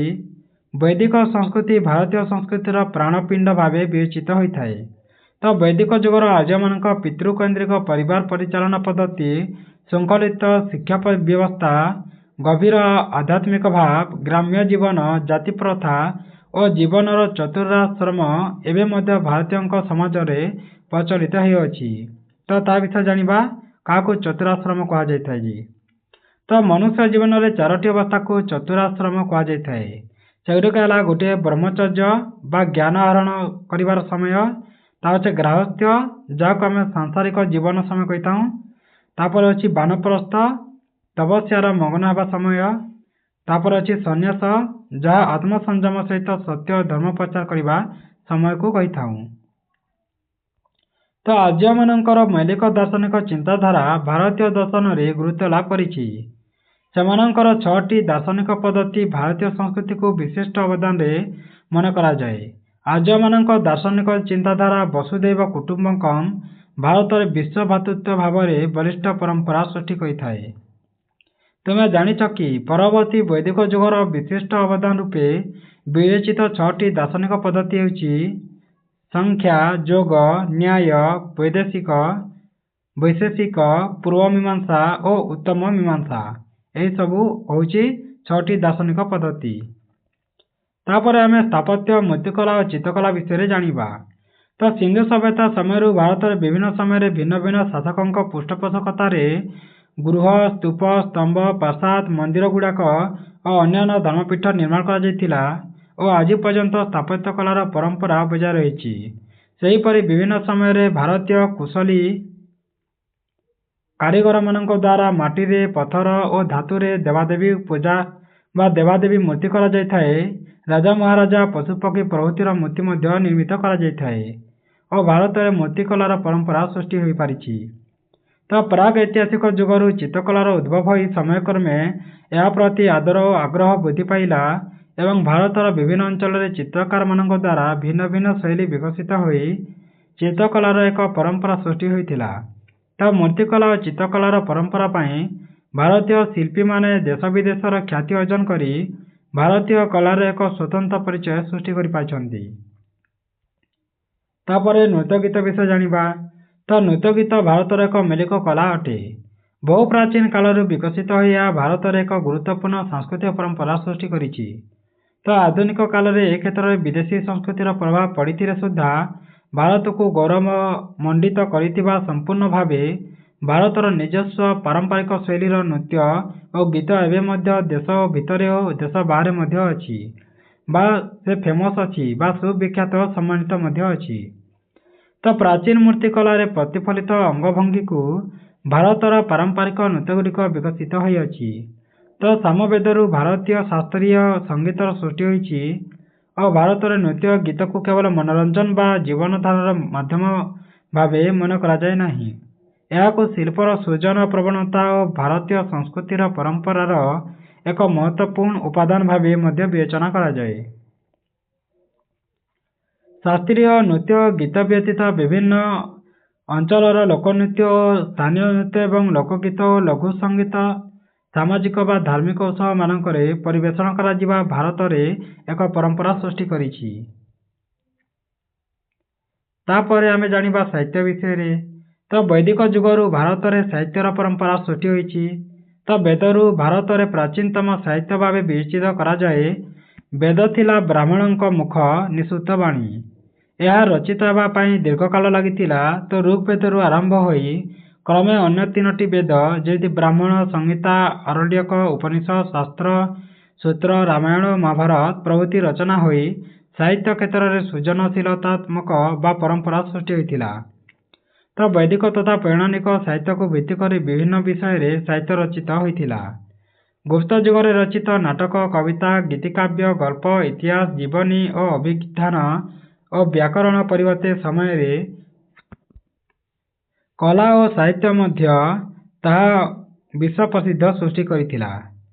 ବୈଦିକ ସଂସ୍କୃତି ଭାରତୀୟ ସଂସ୍କୃତିର ପ୍ରାଣପିଣ୍ଡ ଭାବେ ବିବେଚିତ ହୋଇଥାଏ। ତ ବୈଦିକ ଯୁଗର ଆର୍ଯ୍ୟମାନଙ୍କ ପିତୃକୈନ୍ଦ୍ରିକ ପରିବାର ପରିଚାଳନା ପଦ୍ଧତି, ଶୃଙ୍ଖଳିତ ଶିକ୍ଷା ବ୍ୟବସ୍ଥା, ଗଭୀର ଆଧ୍ୟାତ୍ମିକ ଭାବ, ଗ୍ରାମ୍ୟ ଜୀବନ, ଜାତି ପ୍ରଥା ଓ ଜୀବନର ଚତୁରାଶ୍ରମ ଏବେ ମଧ୍ୟ ଭାରତୀୟଙ୍କ ସମାଜରେ ପ୍ରଚଳିତ ହେଉଅଛି। ତ ତା ବିଷୟରେ ଜାଣିବା। କାହାକୁ ଚତୁରାଶ୍ରମ କୁହାଯାଇଥାଏ ଯେ? ତ ମନୁଷ୍ୟ ଜୀବନରେ ଚାରୋଟି ଅବସ୍ଥାକୁ ଚତୁରାଶ୍ରମ କୁହାଯାଇଥାଏ। ସେଗୁଡ଼ିକ ହେଲା ଗୋଟିଏ ବ୍ରହ୍ମଚର୍ଯ୍ୟ ବା ଜ୍ଞାନ ଆହରଣ କରିବାର ସମୟ, ତା ହେଉଛି ଗ୍ରାହସ୍ଥ୍ୟ ଯାହାକୁ ଆମେ ସାଂସାରିକ ଜୀବନ ସମୟ କହିଥାଉ, ତାପରେ ଅଛି ବାନପ୍ରସ୍ଥ ତପସ୍ୟାର ମଗ୍ନ ହେବା ସମୟ, ତାପରେ ଅଛି ସନ୍ନ୍ୟାସ ଯାହା ଆତ୍ମସଂଯମ ସହିତ ସତ୍ୟ ଓ ଧର୍ମ ପ୍ରଚାର କରିବା ସମୟକୁ କହିଥାଉ। ତ ଆର୍ଯ୍ୟମାନଙ୍କର ମୌଳିକ ଦାର୍ଶନିକ ଚିନ୍ତାଧାରା ଭାରତୀୟ ଦର୍ଶନରେ ଗୁରୁତ୍ୱ ଲାଭ କରିଛି। ସେମାନଙ୍କର 6ଟି ଦାର୍ଶନିକ ପଦ୍ଧତି ଭାରତୀୟ ସଂସ୍କୃତିକୁ ବିଶିଷ୍ଟ ଅବଦାନରେ ମନେ କରାଯାଏ। ଆର୍ଯ୍ୟମାନଙ୍କ ଦାର୍ଶନିକ ଚିନ୍ତାଧାରା ବସୁଧୈବ କୁଟୁମ୍ବକମ୍ ଭାରତରେ ବିଶ୍ୱ ଭ୍ରାତୃତ୍ୱ ଭାବରେ ବଳିଷ୍ଠ ପରମ୍ପରା ସୃଷ୍ଟି କରିଥାଏ। ତୁମେ ଜାଣିଛ କି ପରବର୍ତ୍ତୀ ବୈଦିକ ଯୁଗର ବିଶିଷ୍ଟ ଅବଦାନ ରୂପେ ବିବେଚିତ 6ଟି ଦାର୍ଶନିକ ପଦ୍ଧତି ହେଉଛି ସଂଖ୍ୟା, ଯୋଗ, ନ୍ୟାୟ, ବୈଶେଷିକ, ପୂର୍ବ ମୀମାଂସା ଓ ଉତ୍ତମ ମୀମାଂସା। ଏହିସବୁ ହେଉଛି 6ଟି ଦାର୍ଶନିକ ପଦ୍ଧତି। ତାପରେ ଆମେ ସ୍ଥାପତ୍ୟ, ମୂର୍ତ୍ତିକଳା ଓ ଚିତ୍ରକଳା ବିଷୟରେ ଜାଣିବା। ତ ସିନ୍ଧୁ ସଭ୍ୟତା ସମୟରୁ ଭାରତରେ ବିଭିନ୍ନ ସମୟରେ ଭିନ୍ନ ଭିନ୍ନ ଶାସକଙ୍କ ପୃଷ୍ଠପୋଷକତାରେ ଗୃହ, ସ୍ତୂପ, ସ୍ତମ୍ଭ, ପ୍ରାସାଦ, ମନ୍ଦିରଗୁଡ଼ାକ ଓ ଅନ୍ୟାନ୍ୟ ଧର୍ମପୀଠ ନିର୍ମାଣ କରାଯାଇଥିଲା ଓ ଆଜି ପର୍ଯ୍ୟନ୍ତ ସ୍ଥାପତ୍ୟ କଳାର ପରମ୍ପରା ବଜାୟ ରହିଛି। ସେହିପରି ବିଭିନ୍ନ ସମୟରେ ଭାରତୀୟ କୁଶଳୀ କାରିଗରମାନଙ୍କ ଦ୍ୱାରା ମାଟିରେ, ପଥର ଓ ଧାତୁରେ ଦେବାଦେବୀ ପୂଜା ବା ଦେବାଦେବୀ ମୂର୍ତ୍ତି କରାଯାଇଥାଏ। ରାଜା, ମହାରାଜା, ପଶୁପକ୍ଷୀ ପ୍ରଭୃତିର ମୂର୍ତ୍ତି ମଧ୍ୟ ନିର୍ମିତ କରାଯାଇଥାଏ ଓ ଭାରତରେ ମୂର୍ତ୍ତିକଳାର ପରମ୍ପରା ସୃଷ୍ଟି ହୋଇପାରିଛି। ତ ପ୍ରାକ୍ ଐତିହାସିକ ଯୁଗରୁ ଚିତ୍ରକଳାର ଉଦ୍ଭବ ହୋଇ ସମୟକ୍ରମେ ଏହା ପ୍ରତି ଆଦର ଓ ଆଗ୍ରହ ବୃଦ୍ଧି ପାଇଲା ଏବଂ ଭାରତର ବିଭିନ୍ନ ଅଞ୍ଚଳରେ ଚିତ୍ରକାରମାନଙ୍କ ଦ୍ୱାରା ଭିନ୍ନ ଭିନ୍ନ ଶୈଳୀ ବିକଶିତ ହୋଇ ଚିତ୍ରକଳାର ଏକ ପରମ୍ପରା ସୃଷ୍ଟି ହୋଇଥିଲା। ତ ମୂର୍ତ୍ତିକଳା ଓ ଚିତ୍ରକଳାର ପରମ୍ପରା ପାଇଁ ଭାରତୀୟ ଶିଳ୍ପୀମାନେ ଦେଶ ବିଦେଶର ଖ୍ୟାତି ଅର୍ଜନ କରି ଭାରତୀୟ କଳାର ଏକ ସ୍ୱତନ୍ତ୍ର ପରିଚୟ ସୃଷ୍ଟି କରିପାରିଛନ୍ତି। ତାପରେ ନୃତ୍ୟଗୀତ ବିଷୟରେ ଜାଣିବା। ତ ନୃତ୍ୟଗୀତ ଭାରତର ଏକ ମୌଳିକ କଳା ଅଟେ। ବହୁ ପ୍ରାଚୀନ କାଳରୁ ବିକଶିତ ହୋଇ ଏହା ଭାରତରେ ଏକ ଗୁରୁତ୍ୱପୂର୍ଣ୍ଣ ସାଂସ୍କୃତିକ ପରମ୍ପରା ସୃଷ୍ଟି କରିଛି। ତ ଆଧୁନିକ କାଳରେ ଏ କ୍ଷେତ୍ରରେ ବିଦେଶୀ ସଂସ୍କୃତିର ପ୍ରଭାବ ପଡ଼ିଥିଲେ ସୁଦ୍ଧା ଭାରତକୁ ଗୌରବମଣ୍ଡିତ କରିଥିବା ସମ୍ପୂର୍ଣ୍ଣ ଭାବେ ଭାରତର ନିଜସ୍ୱ ପାରମ୍ପରିକ ଶୈଳୀର ନୃତ୍ୟ ଓ ଗୀତ ଏବେ ମଧ୍ୟ ଦେଶ ଭିତରେ ଓ ଦେଶ ବାହାରେ ମଧ୍ୟ ଅଛି ବା ସେ ଫେମସ୍ ଅଛି ବା ସୁବିଖ୍ୟାତ ସମ୍ମାନିତ ମଧ୍ୟ ଅଛି। ତ ପ୍ରାଚୀନ ମୂର୍ତ୍ତିକଳାରେ ପ୍ରତିଫଳିତ ଅଙ୍ଗଭଙ୍ଗୀକୁ ଭାରତର ପାରମ୍ପରିକ ନୃତ୍ୟଗୁଡ଼ିକ ବିକଶିତ ହୋଇଅଛି। ତ ସାମବେଦରୁ ଭାରତୀୟ ଶାସ୍ତ୍ରୀୟ ସଙ୍ଗୀତର ସୃଷ୍ଟି ହୋଇଛି ଓ ଭାରତରେ ନୃତ୍ୟ ଗୀତକୁ କେବଳ ମନୋରଞ୍ଜନ ବା ଜୀବନଧାରଣର ମାଧ୍ୟମ ଭାବେ ମନେ କରାଯାଏ ନାହିଁ। ଏହାକୁ ଶିଳ୍ପର ସୃଜନ ପ୍ରବଣତା ଓ ଭାରତୀୟ ସଂସ୍କୃତିର ପରମ୍ପରାର ଏକ ମହତ୍ତ୍ୱପୂର୍ଣ୍ଣ ଉପାଦାନ ଭାବେ ମଧ୍ୟ ବିବେଚନା କରାଯାଏ। ଶାସ୍ତ୍ରୀୟ ନୃତ୍ୟ ଗୀତ ବ୍ୟତୀତ ବିଭିନ୍ନ ଅଞ୍ଚଳର ଲୋକନୃତ୍ୟ ଓ ସ୍ଥାନୀୟ ନୃତ୍ୟ ଏବଂ ଲୋକଗୀତ ଓ ଲଘୁ ସଙ୍ଗୀତ ସାମାଜିକ ବା ଧାର୍ମିକ ଉତ୍ସବ ମାନଙ୍କରେ ପରିବେଷଣ କରାଯିବା ଭାରତରେ ଏକ ପରମ୍ପରା ସୃଷ୍ଟି କରିଛି। ତାପରେ ଆମେ ଜାଣିବା ସାହିତ୍ୟ ବିଷୟରେ। ତ ବୈଦିକ ଯୁଗରୁ ଭାରତରେ ସାହିତ୍ୟର ପରମ୍ପରା ସୃଷ୍ଟି ହୋଇଛି। ତ ବେଦରୁ ଭାରତରେ ପ୍ରାଚୀନତମ ସାହିତ୍ୟ ଭାବେ ବିବେଚିତ କରାଯାଏ। ବେଦ ଥିଲା ବ୍ରାହ୍ମଣଙ୍କ ମୁଖ ନିଃସୃତ ବାଣୀ। ଏହା ରଚିତ ହେବା ପାଇଁ ଦୀର୍ଘକାଳ ଲାଗିଥିଲା। ତ ଋଗ୍ବେଦରୁ ଆରମ୍ଭ ହୋଇ କ୍ରମେ ଅନ୍ୟ 3ଟି ବେଦ ଯେମିତି ବ୍ରାହ୍ମଣ, ସଂହିତା, ଆରଣ୍ୟକ, ଉପନିଷଦ, ଶାସ୍ତ୍ର, ସୂତ୍ର, ରାମାୟଣ, ମହାଭାରତ ପ୍ରଭୃତି ରଚନା ହୋଇ ସାହିତ୍ୟ କ୍ଷେତ୍ରରେ ସୃଜନଶୀଳତାତ୍ମକ ବା ପରମ୍ପରା ସୃଷ୍ଟି ହୋଇଥିଲା। ତ ବୈଦିକ ତଥା ପୌରାଣିକ ସାହିତ୍ୟକୁ ଭିତ୍ତି କରି ବିଭିନ୍ନ ବିଷୟରେ ସାହିତ୍ୟ ରଚିତ ହୋଇଥିଲା। ଗୁପ୍ତ ଯୁଗରେ ରଚିତ ନାଟକ, କବିତା, ଗୀତିକାବ୍ୟ, ଗଳ୍ପ, ଇତିହାସ, ଜୀବନୀ ଓ ଅଭିଧାନ ଓ ବ୍ୟାକରଣ ପରିବର୍ତ୍ତେ ସମୟରେ କଲା ଓ ସାହିତ୍ୟ ମଧ୍ୟ ତାହା ବିଶ୍ୱ ପ୍ରସିଦ୍ଧ ସୃଷ୍ଟି କରିଥିଲା।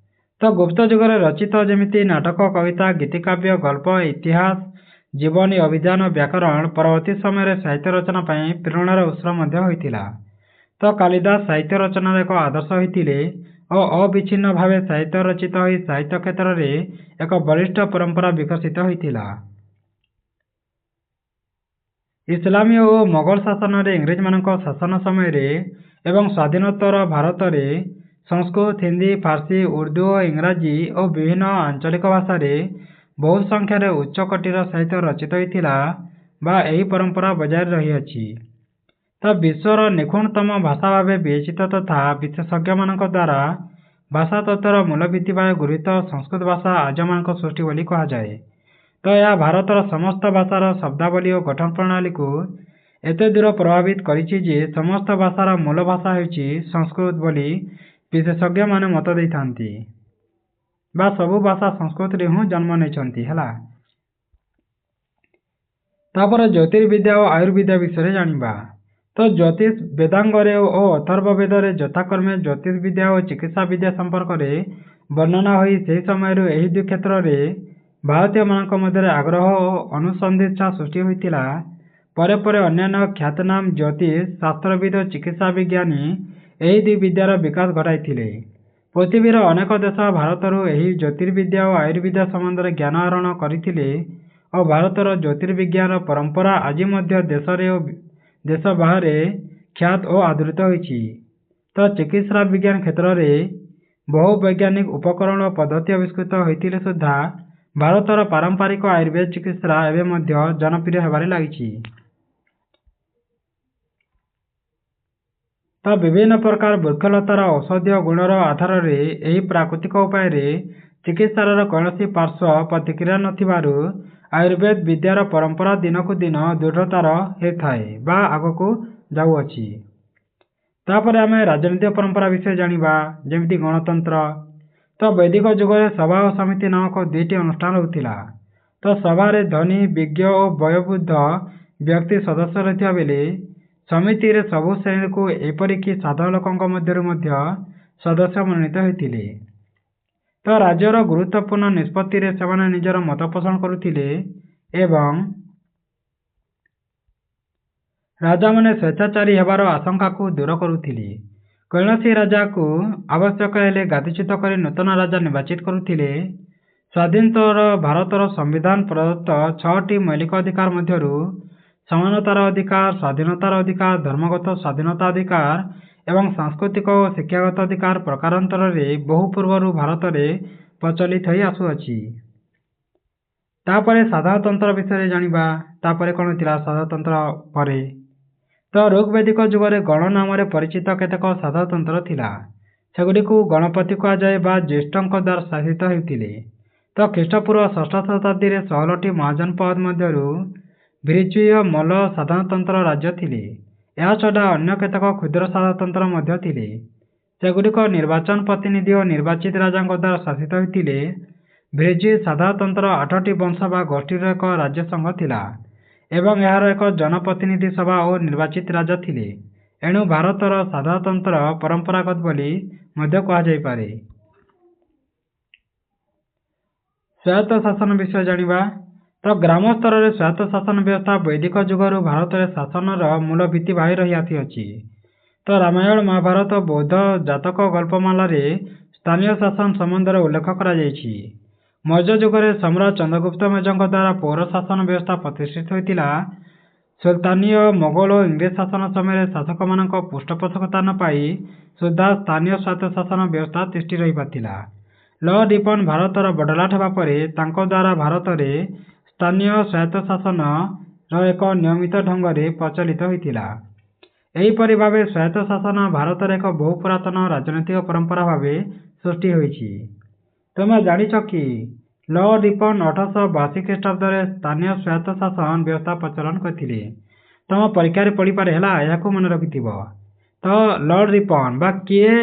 ତ ଗୁପ୍ତ ଯୁଗରେ ରଚିତ ଯେମିତି ନାଟକ, କବିତା, ଗୀତିକାବ୍ୟ, ଗଳ୍ପ, ଇତିହାସ, ଜୀବନୀ, ଅଭିଧାନ, ବ୍ୟାକରଣ ପରବର୍ତ୍ତୀ ସମୟରେ ସାହିତ୍ୟ ରଚନା ପାଇଁ ପ୍ରେରଣାର ଉତ୍ସ ମଧ୍ୟ ହୋଇଥିଲା। ତ କାଳିଦାସ ସାହିତ୍ୟ ରଚନାର ଏକ ଆଦର୍ଶ ହୋଇଥିଲେ ଓ ଅବିଚ୍ଛିନ୍ନ ଭାବେ ସାହିତ୍ୟ ରଚିତ ହୋଇ ସାହିତ୍ୟ କ୍ଷେତ୍ରରେ ଏକ ବଳିଷ୍ଠ ପରମ୍ପରା ବିକଶିତ ହୋଇଥିଲା। ଇସଲାମୀ ଓ ମୋଗଲ ଶାସନରେ ଇଂରେଜମାନଙ୍କ ଶାସନ ସମୟରେ ଏବଂ ସ୍ୱାଧୀନୋତ୍ତର ଭାରତରେ ସଂସ୍କୃତ, ହିନ୍ଦୀ, ଫାର୍ସି, ଉର୍ଦ୍ଦୁ ଓ ଇଂରାଜୀ ଓ ବିଭିନ୍ନ ଆଞ୍ଚଳିକ ଭାଷାରେ ବହୁ ସଂଖ୍ୟାରେ ଉଚ୍ଚ କୋଟିର ସାହିତ୍ୟ ରଚିତ ହୋଇଥିଲା ବା ଏହି ପରମ୍ପରା ବଜାୟ ରହିଅଛି। ତ ବିଶ୍ୱର ନିଖୁଣତମ ଭାଷା ଭାବେ ବିବେଚିତ ତଥା ବିଶେଷଜ୍ଞମାନଙ୍କ ଦ୍ୱାରା ଭାଷା ତତ୍ତ୍ୱର ମୂଳ ଭିତ୍ତି ଭାବେ ଗୃହୀତ ସଂସ୍କୃତ ଭାଷା ଆର୍ଯ୍ୟମାନଙ୍କ ସୃଷ୍ଟି ବୋଲି କୁହାଯାଏ। ତ ଏହା ଭାରତର ସମସ୍ତ ଭାଷାର ଶବ୍ଦାବଳୀ ଓ ଗଠନ ପ୍ରଣାଳୀକୁ ଏତେ ଦୂର ପ୍ରଭାବିତ କରିଛି ଯେ ସମସ୍ତ ଭାଷାର ମୂଳ ଭାଷା ହେଉଛି ସଂସ୍କୃତ ବୋଲି ବିଶେଷଜ୍ଞମାନେ ମତ ଦେଇଥାନ୍ତି ବା ସବୁ ଭାଷା ସଂସ୍କୃତରେ ହିଁ ଜନ୍ମ ନେଇଛନ୍ତି। ହେଲା, ତାପରେ ଜ୍ୟୋତିର୍ବିଦ୍ୟା ଓ ଆୟୁର୍ବିଦ୍ୟା ବିଷୟରେ ଜାଣିବା। ତ ଜ୍ୟୋତିଷ ବେଦାଙ୍ଗରେ ଓ ଅଥର୍ବ ବେଦରେ ଯଥାକ୍ରମେ ଜ୍ୟୋତିର୍ବିଦ୍ୟା ଓ ଚିକିତ୍ସା ବିଦ୍ୟା ସମ୍ପର୍କରେ ବର୍ଣ୍ଣନା ହୋଇ ସେହି ସମୟରୁ ଏହି ଦୁଇ କ୍ଷେତ୍ରରେ ଭାରତୀୟମାନଙ୍କ ମଧ୍ୟରେ ଆଗ୍ରହ ଓ ଅନୁସନ୍ଧିତ୍ସା ସୃଷ୍ଟି ହୋଇଥିଲା। ପରେ ପରେ ଅନ୍ୟାନ୍ୟ ଖ୍ୟାତନାମ ଜ୍ୟୋତିଷ ଶାସ୍ତ୍ରବିଦ ଓ ଚିକିତ୍ସା ବିଜ୍ଞାନୀ ଏହି ଦୁଇ ବିଦ୍ୟାର ବିକାଶ ଘଟାଇଥିଲେ। ପୃଥିବୀର ଅନେକ ଦେଶ ଭାରତରୁ ଏହି ଜ୍ୟୋତିର୍ବିଦ୍ୟା ଓ ଆୟୁର୍ବିଦ୍ୟା ସମ୍ବନ୍ଧରେ ଜ୍ଞାନ ଆହରଣ କରିଥିଲେ ଓ ଭାରତର ଜ୍ୟୋତିର୍ବିଜ୍ଞାନ ପରମ୍ପରା ଆଜି ମଧ୍ୟ ଦେଶରେ ଓ ଦେଶ ବାହାରେ ଖ୍ୟାତ ଓ ଆଦୃତ ହୋଇଛି। ତ ଚିକିତ୍ସା ବିଜ୍ଞାନ କ୍ଷେତ୍ରରେ ବହୁ ବୈଜ୍ଞାନିକ ଉପକରଣ ଓ ପଦ୍ଧତି ଆବିଷ୍କୃତ ହୋଇଥିଲେ ସୁଦ୍ଧା ଭାରତର ପାରମ୍ପରିକ ଆୟୁର୍ବେଦ ଚିକିତ୍ସା ଏବେ ମଧ୍ୟ ଜନପ୍ରିୟ ହେବାରେ ଲାଗିଛି। ତ ବିଭିନ୍ନ ପ୍ରକାର ବୃକ୍ଷଲତାର ଔଷଧୀୟ ଗୁଣର ଆଧାରରେ ଏହି ପ୍ରାକୃତିକ ଉପାୟରେ ଚିକିତ୍ସାର କୌଣସି ପାର୍ଶ୍ୱ ପ୍ରତିକ୍ରିୟା ନଥିବାରୁ ଆୟୁର୍ବେଦ ବିଦ୍ୟାର ପରମ୍ପରା ଦିନକୁ ଦିନ ଦୃଢ଼ତର ହେଉଥାଏ ବା ଆଗକୁ ଯାଉଅଛି। ତାପରେ ଆମେ ରାଜନୈତିକ ପରମ୍ପରା ବିଷୟରେ ଜାଣିବା, ଯେମିତି ଗଣତନ୍ତ୍ର। ତ ବୈଦିକ ଯୁଗରେ ସଭା ଓ ସମିତି ନାମକ 2ଟି ଅନୁଷ୍ଠାନ ହେଉଥିଲା। ତ ସଭାରେ ଧନୀ, ବିଜ୍ଞ ଓ ବୟୋବୃଦ୍ଧ ବ୍ୟକ୍ତି ସଦସ୍ୟ ରହିଥିବା ବେଳେ ସମିତିରେ ସବୁ ଶ୍ରେଣୀକୁ ଏପରିକି ସାଧାରଣ ଲୋକଙ୍କ ମଧ୍ୟରୁ ମଧ୍ୟ ସଦସ୍ୟ ମନୋନୀତ ହେଉଥିଲେ। ତ ରାଜ୍ୟର ଗୁରୁତ୍ୱପୂର୍ଣ୍ଣ ନିଷ୍ପତ୍ତିରେ ସେମାନେ ନିଜର ମତ ପୋଷଣ କରୁଥିଲେ ଏବଂ ରାଜାମାନେ ସ୍ୱେଚ୍ଛାଚାରୀ ହେବାର ଆଶଙ୍କାକୁ ଦୂର କରୁଥିଲେ। କୌଣସି ରାଜାକୁ ଆବଶ୍ୟକ ହେଲେ ଗାଦିଚ୍ୟୁତ କରି ନୂତନ ରାଜା ନିର୍ବାଚିତ କରୁଥିଲେ। ସ୍ୱାଧୀନୋତ୍ତର ଭାରତର ସମ୍ବିଧାନ ପ୍ରଦତ୍ତ 6ଟି ମୌଳିକ ଅଧିକାର ମଧ୍ୟରୁ ସମାନତାର ଅଧିକାର, ସ୍ୱାଧୀନତାର ଅଧିକାର, ଧର୍ମଗତ ସ୍ୱାଧୀନତା ଅଧିକାର ଏବଂ ସାଂସ୍କୃତିକ ଓ ଶିକ୍ଷାଗତ ଅଧିକାର ପ୍ରକାରାନ୍ତରରେ ବହୁ ପୂର୍ବରୁ ଭାରତରେ ପ୍ରଚଳିତ ହୋଇ ଆସୁଅଛି। ତାପରେ ସାଧାରଣତନ୍ତ୍ର ବିଷୟରେ ଜାଣିବା। ତାପରେ କ'ଣ ଥିଲା ସାଧାରଣତନ୍ତ୍ର ପରେ? ତ ଋଗ୍ବେଦିକ ଯୁଗରେ ଗଣ ନାମରେ ପରିଚିତ କେତେକ ସାଧାରଣତନ୍ତ୍ର ଥିଲା। ସେଗୁଡ଼ିକୁ ଗଣପତି କୁହାଯାଏ ବା ଜ୍ୟେଷ୍ଠଙ୍କ ଦ୍ୱାରା ଶାସିତ ହେଉଥିଲେ। ତ ଖ୍ରୀଷ୍ଟପୂର୍ବ 6ଠ ଶତାବ୍ଦୀରେ 16ଟି ମହାଜନପଦ ମଧ୍ୟରୁ ଭୀର୍ଜୀୟ ମଲ୍ଲ ସାଧାରଣତନ୍ତ୍ର ରାଜ୍ୟ ଥିଲେ। ଏହାଛଡ଼ା ଅନ୍ୟ କେତେକ କ୍ଷୁଦ୍ର ସାଧାରଣତନ୍ତ୍ର ମଧ୍ୟ ଥିଲେ। ସେଗୁଡ଼ିକ ନିର୍ବାଚନ ପ୍ରତିନିଧି ଓ ନିର୍ବାଚିତ ରାଜାଙ୍କ ଦ୍ୱାରା ଶାସିତ ହେଉଥିଲେ। ଭୀର୍ଜୀ ସାଧାରଣତନ୍ତ୍ର 8ଟି ବଂଶ ବା ଗୋଷ୍ଠୀର ଏକ ରାଜ୍ୟ ସଂଘ ଥିଲା ଏବଂ ଏହାର ଏକ ଜନପ୍ରତିନିଧି ସଭା ଓ ନିର୍ବାଚିତ ରାଜା ଥିଲେ। ଏଣୁ ଭାରତର ସାଧାରଣତନ୍ତ୍ର ପରମ୍ପରାଗତ ବୋଲି ମଧ୍ୟ କୁହାଯାଇପାରେ। ସ୍ୱାୟତ୍ତ ଶାସନ ବିଷୟ ଜାଣିବା। ତ ଗ୍ରାମ ସ୍ତରରେ ସ୍ୱାୟତ୍ତ ଶାସନ ବ୍ୟବସ୍ଥା ବୈଦିକ ଯୁଗରୁ ଭାରତରେ ଶାସନର ମୂଳ ଭିତ୍ତି ଭାବେ ରହି ଆସିଅଛି। ତ ରାମାୟଣ, ମହାଭାରତ, ବୌଦ୍ଧ ଜାତକ ଗଳ୍ପମାଳାରେ ସ୍ଥାନୀୟ ଶାସନ ସମ୍ବନ୍ଧରେ ଉଲ୍ଲେଖ କରାଯାଇଛି। ମୌର୍ଯ୍ୟ ଯୁଗରେ ସମ୍ରାଟ ଚନ୍ଦ୍ରଗୁପ୍ତ ମୌର୍ଯ୍ୟଙ୍କ ଦ୍ୱାରା ପୌର ଶାସନ ବ୍ୟବସ୍ଥା ପ୍ରତିଷ୍ଠିତ ହୋଇଥିଲା। ସୁଲତାନୀୟ ମୋଗଲ ଓ ଇଂରେଜ ଶାସନ ସମୟରେ ଶାସକମାନଙ୍କ ପୃଷ୍ଠପୋଷକତା ନ ପାଇ ସୁଦ୍ଧା ସ୍ଥାନୀୟ ସ୍ୱାୟତ୍ତ ଶାସନ ବ୍ୟବସ୍ଥା ତିଷ୍ଠି ରହିପାରିଥିଲା। ଲର୍ଡ ରିପନ୍ ଭାରତର ବଡ଼ଲାଟ ହେବା ପରେ ତାଙ୍କ ଦ୍ୱାରା ଭାରତରେ ସ୍ଥାନୀୟ ସ୍ୱାୟତ୍ତ ଶାସନର ଏକ ନିୟମିତ ଢଙ୍ଗରେ ପ୍ରଚଳିତ ହୋଇଥିଲା। ଏହିପରି ଭାବେ ସ୍ୱାୟତ୍ତ ଶାସନ ଭାରତରେ ଏକ ବହୁ ପୁରାତନ ରାଜନୈତିକ ପରମ୍ପରା ଭାବେ ସୃଷ୍ଟି ହୋଇଛି। ତୁମେ ଜାଣିଛ କି ଲର୍ଡ ରିପନ୍ 1882 ଖ୍ରୀଷ୍ଟାବ୍ଦରେ ସ୍ଥାନୀୟ ସ୍ୱାୟତ୍ତ ଶାସନ ବ୍ୟବସ୍ଥା ପ୍ରଚଳନ କରିଥିଲେ। ତମ ପରୀକ୍ଷାରେ ପଡ଼ିପାରେ, ହେଲା, ଏହାକୁ ମନେ ରଖିଥିବ। ତ ଲର୍ଡ ରିପନ୍ ବା କିଏ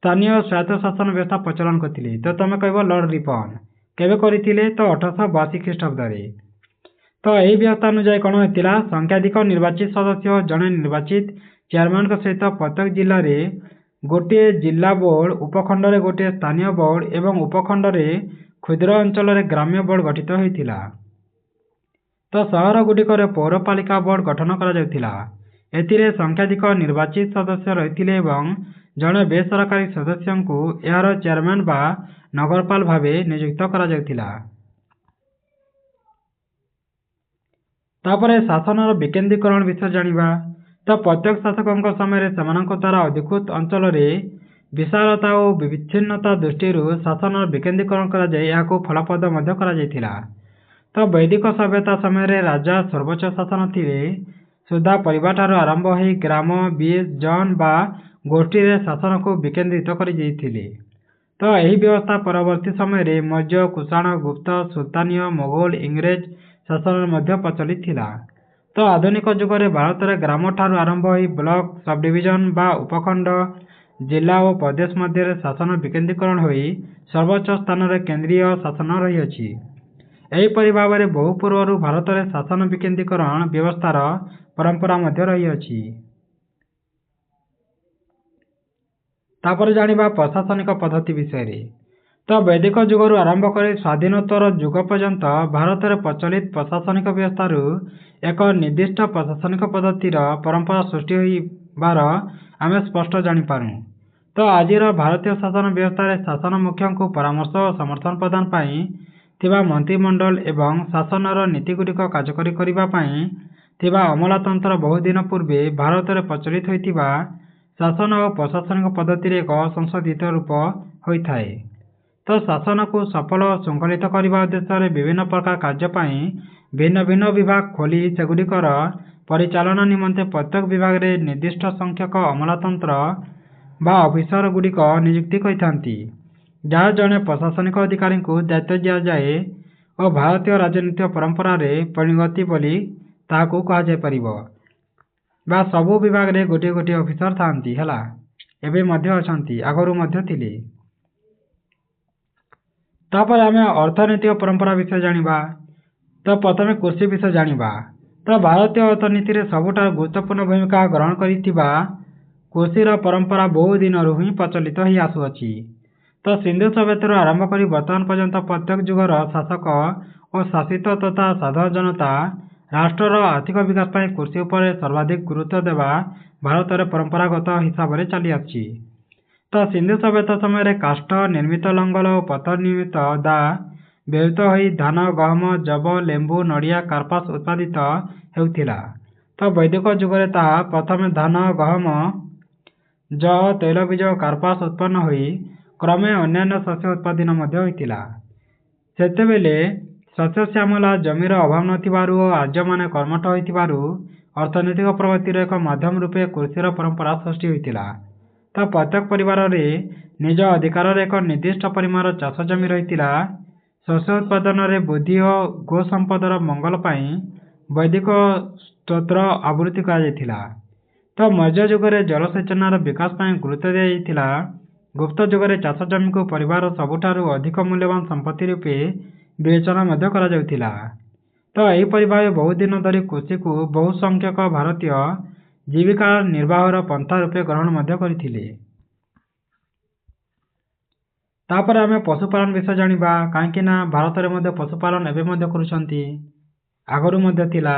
ସ୍ଥାନୀୟ ସ୍ୱାୟତ୍ତ ଶାସନ ବ୍ୟବସ୍ଥା ପ୍ରଚଳନ କରିଥିଲେ? ତ ତମେ କହିବ ଲର୍ଡ ରିପନ୍। କେବେ କରିଥିଲେ? ତ 1882 ଖ୍ରୀଷ୍ଟାବ୍ଦରେ। ତ ଏହି ବ୍ୟବସ୍ଥା ଅନୁଯାୟୀ କ'ଣ ହୋଇଥିଲା? ସଂଖ୍ୟାଧିକ ନିର୍ବାଚିତ ସଦସ୍ୟ, ଜଣେ ନିର୍ବାଚିତ ଚେୟାରମ୍ୟାନଙ୍କ ସହିତ ପ୍ରତ୍ୟେକ ଜିଲ୍ଲାରେ ଗୋଟିଏ ଜିଲ୍ଲା ବୋର୍ଡ, ଉପଖଣ୍ଡରେ ଗୋଟିଏ ସ୍ଥାନୀୟ ବୋର୍ଡ ଏବଂ ଉପଖଣ୍ଡରେ କ୍ଷୁଦ୍ର ଅଞ୍ଚଳରେ ଗ୍ରାମ୍ୟ ବୋର୍ଡ ଗଠିତ ହୋଇଥିଲା। ତ ସହରଗୁଡ଼ିକରେ ପୌରପାଳିକା ବୋର୍ଡ ଗଠନ କରାଯାଉଥିଲା। ଏଥିରେ ସଂଖ୍ୟାଧିକ ନିର୍ବାଚିତ ସଦସ୍ୟ ରହିଥିଲେ ଏବଂ ଜଣେ ବେସରକାରୀ ସଦସ୍ୟଙ୍କୁ ଏହାର ଚେୟାରମ୍ୟାନ ବା ନଗରପାଳ ଭାବେ ନିଯୁକ୍ତ କରାଯାଉଥିଲା। ତାପରେ ଶାସନର ବିକେନ୍ଦ୍ରୀକରଣ ବିଷୟରେ ଜାଣିବା। ତ ପ୍ରତ୍ୟେକ ଶାସକଙ୍କ ସମୟରେ ସେମାନଙ୍କ ଦ୍ୱାରା ଅଧିକୃତ ଅଞ୍ଚଳରେ ବିଶାଳତା ଓ ବିଚ୍ଛିନ୍ନତା ଦୃଷ୍ଟିରୁ ଶାସନର ବିକେନ୍ଦ୍ରୀକରଣ କରାଯାଇ ଏହାକୁ ଫଳପ୍ରଦ ମଧ୍ୟ କରାଯାଇଥିଲା। ତ ବୈଦିକ ସଭ୍ୟତା ସମୟରେ ରାଜା ସର୍ବୋଚ୍ଚ ଶାସନ ଥିଲେ ସୁଦ୍ଧା ପରିବାରଠାରୁ ଆରମ୍ଭ ହୋଇ ଗ୍ରାମ, ବିଶ, ଜନ ବା ଗୋଷ୍ଠୀରେ ଶାସନକୁ ବିକେନ୍ଦ୍ରିତ କରିଦେଇଥିଲେ। ତ ଏହି ବ୍ୟବସ୍ଥା ପରବର୍ତ୍ତୀ ସମୟରେ ମୌର୍ଯ୍ୟ, କୁଷାଣ, ଗୁପ୍ତ, ସୁଲତାନୀୟ, ମୋଗଲ, ଇଂରେଜ ଶାସନରେ ମଧ୍ୟ ପ୍ରଚଳିତ ଥିଲା। ତ ଆଧୁନିକ ଯୁଗରେ ଭାରତରେ ଗ୍ରାମଠାରୁ ଆରମ୍ଭ ହୋଇ ବ୍ଲକ, ସବଡିଭିଜନ ବା ଉପଖଣ୍ଡ, ଜିଲ୍ଲା ଓ ପ୍ରଦେଶ ମଧ୍ୟରେ ଶାସନ ବିକେନ୍ଦ୍ରୀକରଣ ହୋଇ ସର୍ବୋଚ୍ଚ ସ୍ଥାନରେ କେନ୍ଦ୍ରୀୟ ଶାସନ ରହିଅଛି। ଏହିପରି ଭାବରେ ବହୁ ପୂର୍ବରୁ ଭାରତରେ ଶାସନ ବିକେନ୍ଦ୍ରୀକରଣ ବ୍ୟବସ୍ଥାର ପରମ୍ପରା ମଧ୍ୟ ରହିଅଛି। ତାପରେ ଜାଣିବା ପ୍ରଶାସନିକ ପଦ୍ଧତି ବିଷୟରେ। ତ ବୈଦିକ ଯୁଗରୁ ଆରମ୍ଭ କରି ସ୍ୱାଧୀନୋତ୍ତର ଯୁଗ ପର୍ଯ୍ୟନ୍ତ ଭାରତରେ ପ୍ରଚଳିତ ପ୍ରଶାସନିକ ବ୍ୟବସ୍ଥାରୁ ଏକ ନିର୍ଦ୍ଦିଷ୍ଟ ପ୍ରଶାସନିକ ପଦ୍ଧତିର ପରମ୍ପରା ସୃଷ୍ଟି ହୋଇବାର ଆମେ ସ୍ପଷ୍ଟ ଜାଣିପାରୁ। ତ ଆଜିର ଭାରତୀୟ ଶାସନ ବ୍ୟବସ୍ଥାରେ ଶାସନ ମୁଖ୍ୟଙ୍କୁ ପରାମର୍ଶ ଓ ସମର୍ଥନ ପ୍ରଦାନ ପାଇଁ ଥିବା ମନ୍ତ୍ରିମଣ୍ଡଳ ଏବଂ ଶାସନର ନୀତିଗୁଡ଼ିକ କାର୍ଯ୍ୟକାରୀ କରିବା ପାଇଁ ଥିବା ଅମଲାତନ୍ତ୍ର ବହୁ ଦିନ ପୂର୍ବେ ଭାରତରେ ପ୍ରଚଳିତ ହୋଇଥିବା ଶାସନ ଓ ପ୍ରଶାସନିକ ପଦ୍ଧତିର ଏକ ସଂଶୋଧିତ ରୂପ ହୋଇଥାଏ। ତ ଶାସନକୁ ସଫଳ ଓ ଶୃଙ୍ଖଳିତ କରିବା ଉଦ୍ଦେଶ୍ୟରେ ବିଭିନ୍ନ ପ୍ରକାର କାର୍ଯ୍ୟ ପାଇଁ ଭିନ୍ନ ଭିନ୍ନ ବିଭାଗ ଖୋଲି ସେଗୁଡ଼ିକର ପରିଚାଳନା ନିମନ୍ତେ ପ୍ରତ୍ୟେକ ବିଭାଗରେ ନିର୍ଦ୍ଦିଷ୍ଟ ସଂଖ୍ୟକ ଅମଲାତନ୍ତ୍ର ବା ଅଫିସର ଗୁଡ଼ିକ ନିଯୁକ୍ତି କରିଥାନ୍ତି, ଯାହା ଜଣେ ପ୍ରଶାସନିକ ଅଧିକାରୀଙ୍କୁ ଦାୟିତ୍ୱ ଦିଆଯାଏ ଓ ଭାରତୀୟ ରାଜନୈତିକ ପରମ୍ପରାରେ ପରିଣତି ବୋଲି ତାହାକୁ କୁହାଯାଇପାରିବ। ବା ସବୁ ବିଭାଗରେ ଗୋଟିଏ ଗୋଟିଏ ଅଫିସର ଥାଆନ୍ତି, ହେଲା, ଏବେ ମଧ୍ୟ ଅଛନ୍ତି, ଆଗରୁ ମଧ୍ୟ ଥିଲେ। ତାପରେ ଆମେ ଅର୍ଥନୈତିକ ପରମ୍ପରା ବିଷୟରେ ଜାଣିବା। ତ ପ୍ରଥମେ କୃଷି ବିଷୟ ଜାଣିବା। ତ ଭାରତୀୟ ଅର୍ଥନୀତିରେ ସବୁଠାରୁ ଗୁରୁତ୍ୱପୂର୍ଣ୍ଣ ଭୂମିକା ଗ୍ରହଣ କରିଥିବା କୃଷିର ପରମ୍ପରା ବହୁ ଦିନରୁ ହିଁ ପ୍ରଚଳିତ ହୋଇ ଆସୁଅଛି। ତ ସିନ୍ଧୁ ସଭ୍ୟତାରୁ ଆରମ୍ଭ କରି ବର୍ତ୍ତମାନ ପର୍ଯ୍ୟନ୍ତ ପ୍ରତ୍ୟେକ ଯୁଗର ଶାସକ ଓ ଶାସିତ ତଥା ସାଧାରଣ ଜନତା ରାଷ୍ଟ୍ରର ଆର୍ଥିକ ବିକାଶ ପାଇଁ କୃଷି ଉପରେ ସର୍ବାଧିକ ଗୁରୁତ୍ୱ ଦେବା ଭାରତରେ ପରମ୍ପରାଗତ ହିସାବରେ ଚାଲିଆସିଛି। ତ ସିନ୍ଧୁ ସଭ୍ୟତା ସମୟରେ କାଷ୍ଠ ନିର୍ମିତ ଲଙ୍ଗଳ ଓ ପଥର ନିର୍ମିତ ଦା ବ୍ୟବହୃତ ହୋଇ ଧାନ, ଗହମ, ଯବ, ଲେମ୍ବୁ, ନଡ଼ିଆ, କାର୍ପାସ ଉତ୍ପାଦିତ ହେଉଥିଲା। ତ ବୈଦିକ ଯୁଗରେ ତାହା ପ୍ରଥମେ ଧାନ, ଗହମ, ଯଅ, ତୈଳବୀଜ ଓ କାର୍ପାସ ଉତ୍ପନ୍ନ ହୋଇ କ୍ରମେ ଅନ୍ୟାନ୍ୟ ଶସ୍ୟ ଉତ୍ପାଦନ ମଧ୍ୟ ହୋଇଥିଲା। ସେତେବେଳେ ଶସ୍ୟଶ୍ୟାମଲା ଜମିର ଅଭାବ ନଥିବାରୁ ଓ ଆର୍ଯ୍ୟମାନେ କର୍ମଠ ହୋଇଥିବାରୁ ଅର୍ଥନୈତିକ ପ୍ରଗତିର ଏକ ମାଧ୍ୟମ ରୂପେ କୃଷିର ପରମ୍ପରା ସୃଷ୍ଟି ହୋଇଥିଲା। ତ ପ୍ରତ୍ୟେକ ପରିବାରରେ ନିଜ ଅଧିକାରର ଏକ ନିର୍ଦ୍ଦିଷ୍ଟ ପରିମାଣର ଚାଷ ଜମି ରହିଥିଲା। ଶସ୍ୟ ଉତ୍ପାଦନରେ ବୃଦ୍ଧି ଓ ଗୋସମ୍ପଦର ମଙ୍ଗଳ ପାଇଁ ବୈଦିକ ସ୍ତୋତ୍ର ଆବୃତ୍ତି କରାଯାଇଥିଲା। ତ ମୌର୍ଯ୍ୟ ଯୁଗରେ ଜଳସେଚନର ବିକାଶ ପାଇଁ ଗୁରୁତ୍ୱ ଦିଆଯାଇଥିଲା। ଗୁପ୍ତ ଯୁଗରେ ଚାଷ ଜମିକୁ ପରିବାରର ସବୁଠାରୁ ଅଧିକ ମୂଲ୍ୟବାନ ସମ୍ପତ୍ତି ରୂପେ ବିବେଚନା ମଧ୍ୟ କରାଯାଉଥିଲା। ତ ଏହିପରି ଭାବେ ବହୁ ଦିନ ଧରି କୃଷିକୁ ବହୁ ସଂଖ୍ୟକ ଭାରତୀୟ ଜୀବିକା ନିର୍ବାହର ପନ୍ଥା ରୂପେ ଗ୍ରହଣ ମଧ୍ୟ କରିଥିଲେ। ତାପରେ ଆମେ ପଶୁପାଳନ ବିଷୟ ଜାଣିବା, କାହିଁକି ନା ଭାରତରେ ମଧ୍ୟ ପଶୁପାଳନ ଏବେ ମଧ୍ୟ କରୁଛନ୍ତି, ଆଗରୁ ମଧ୍ୟ ଥିଲା।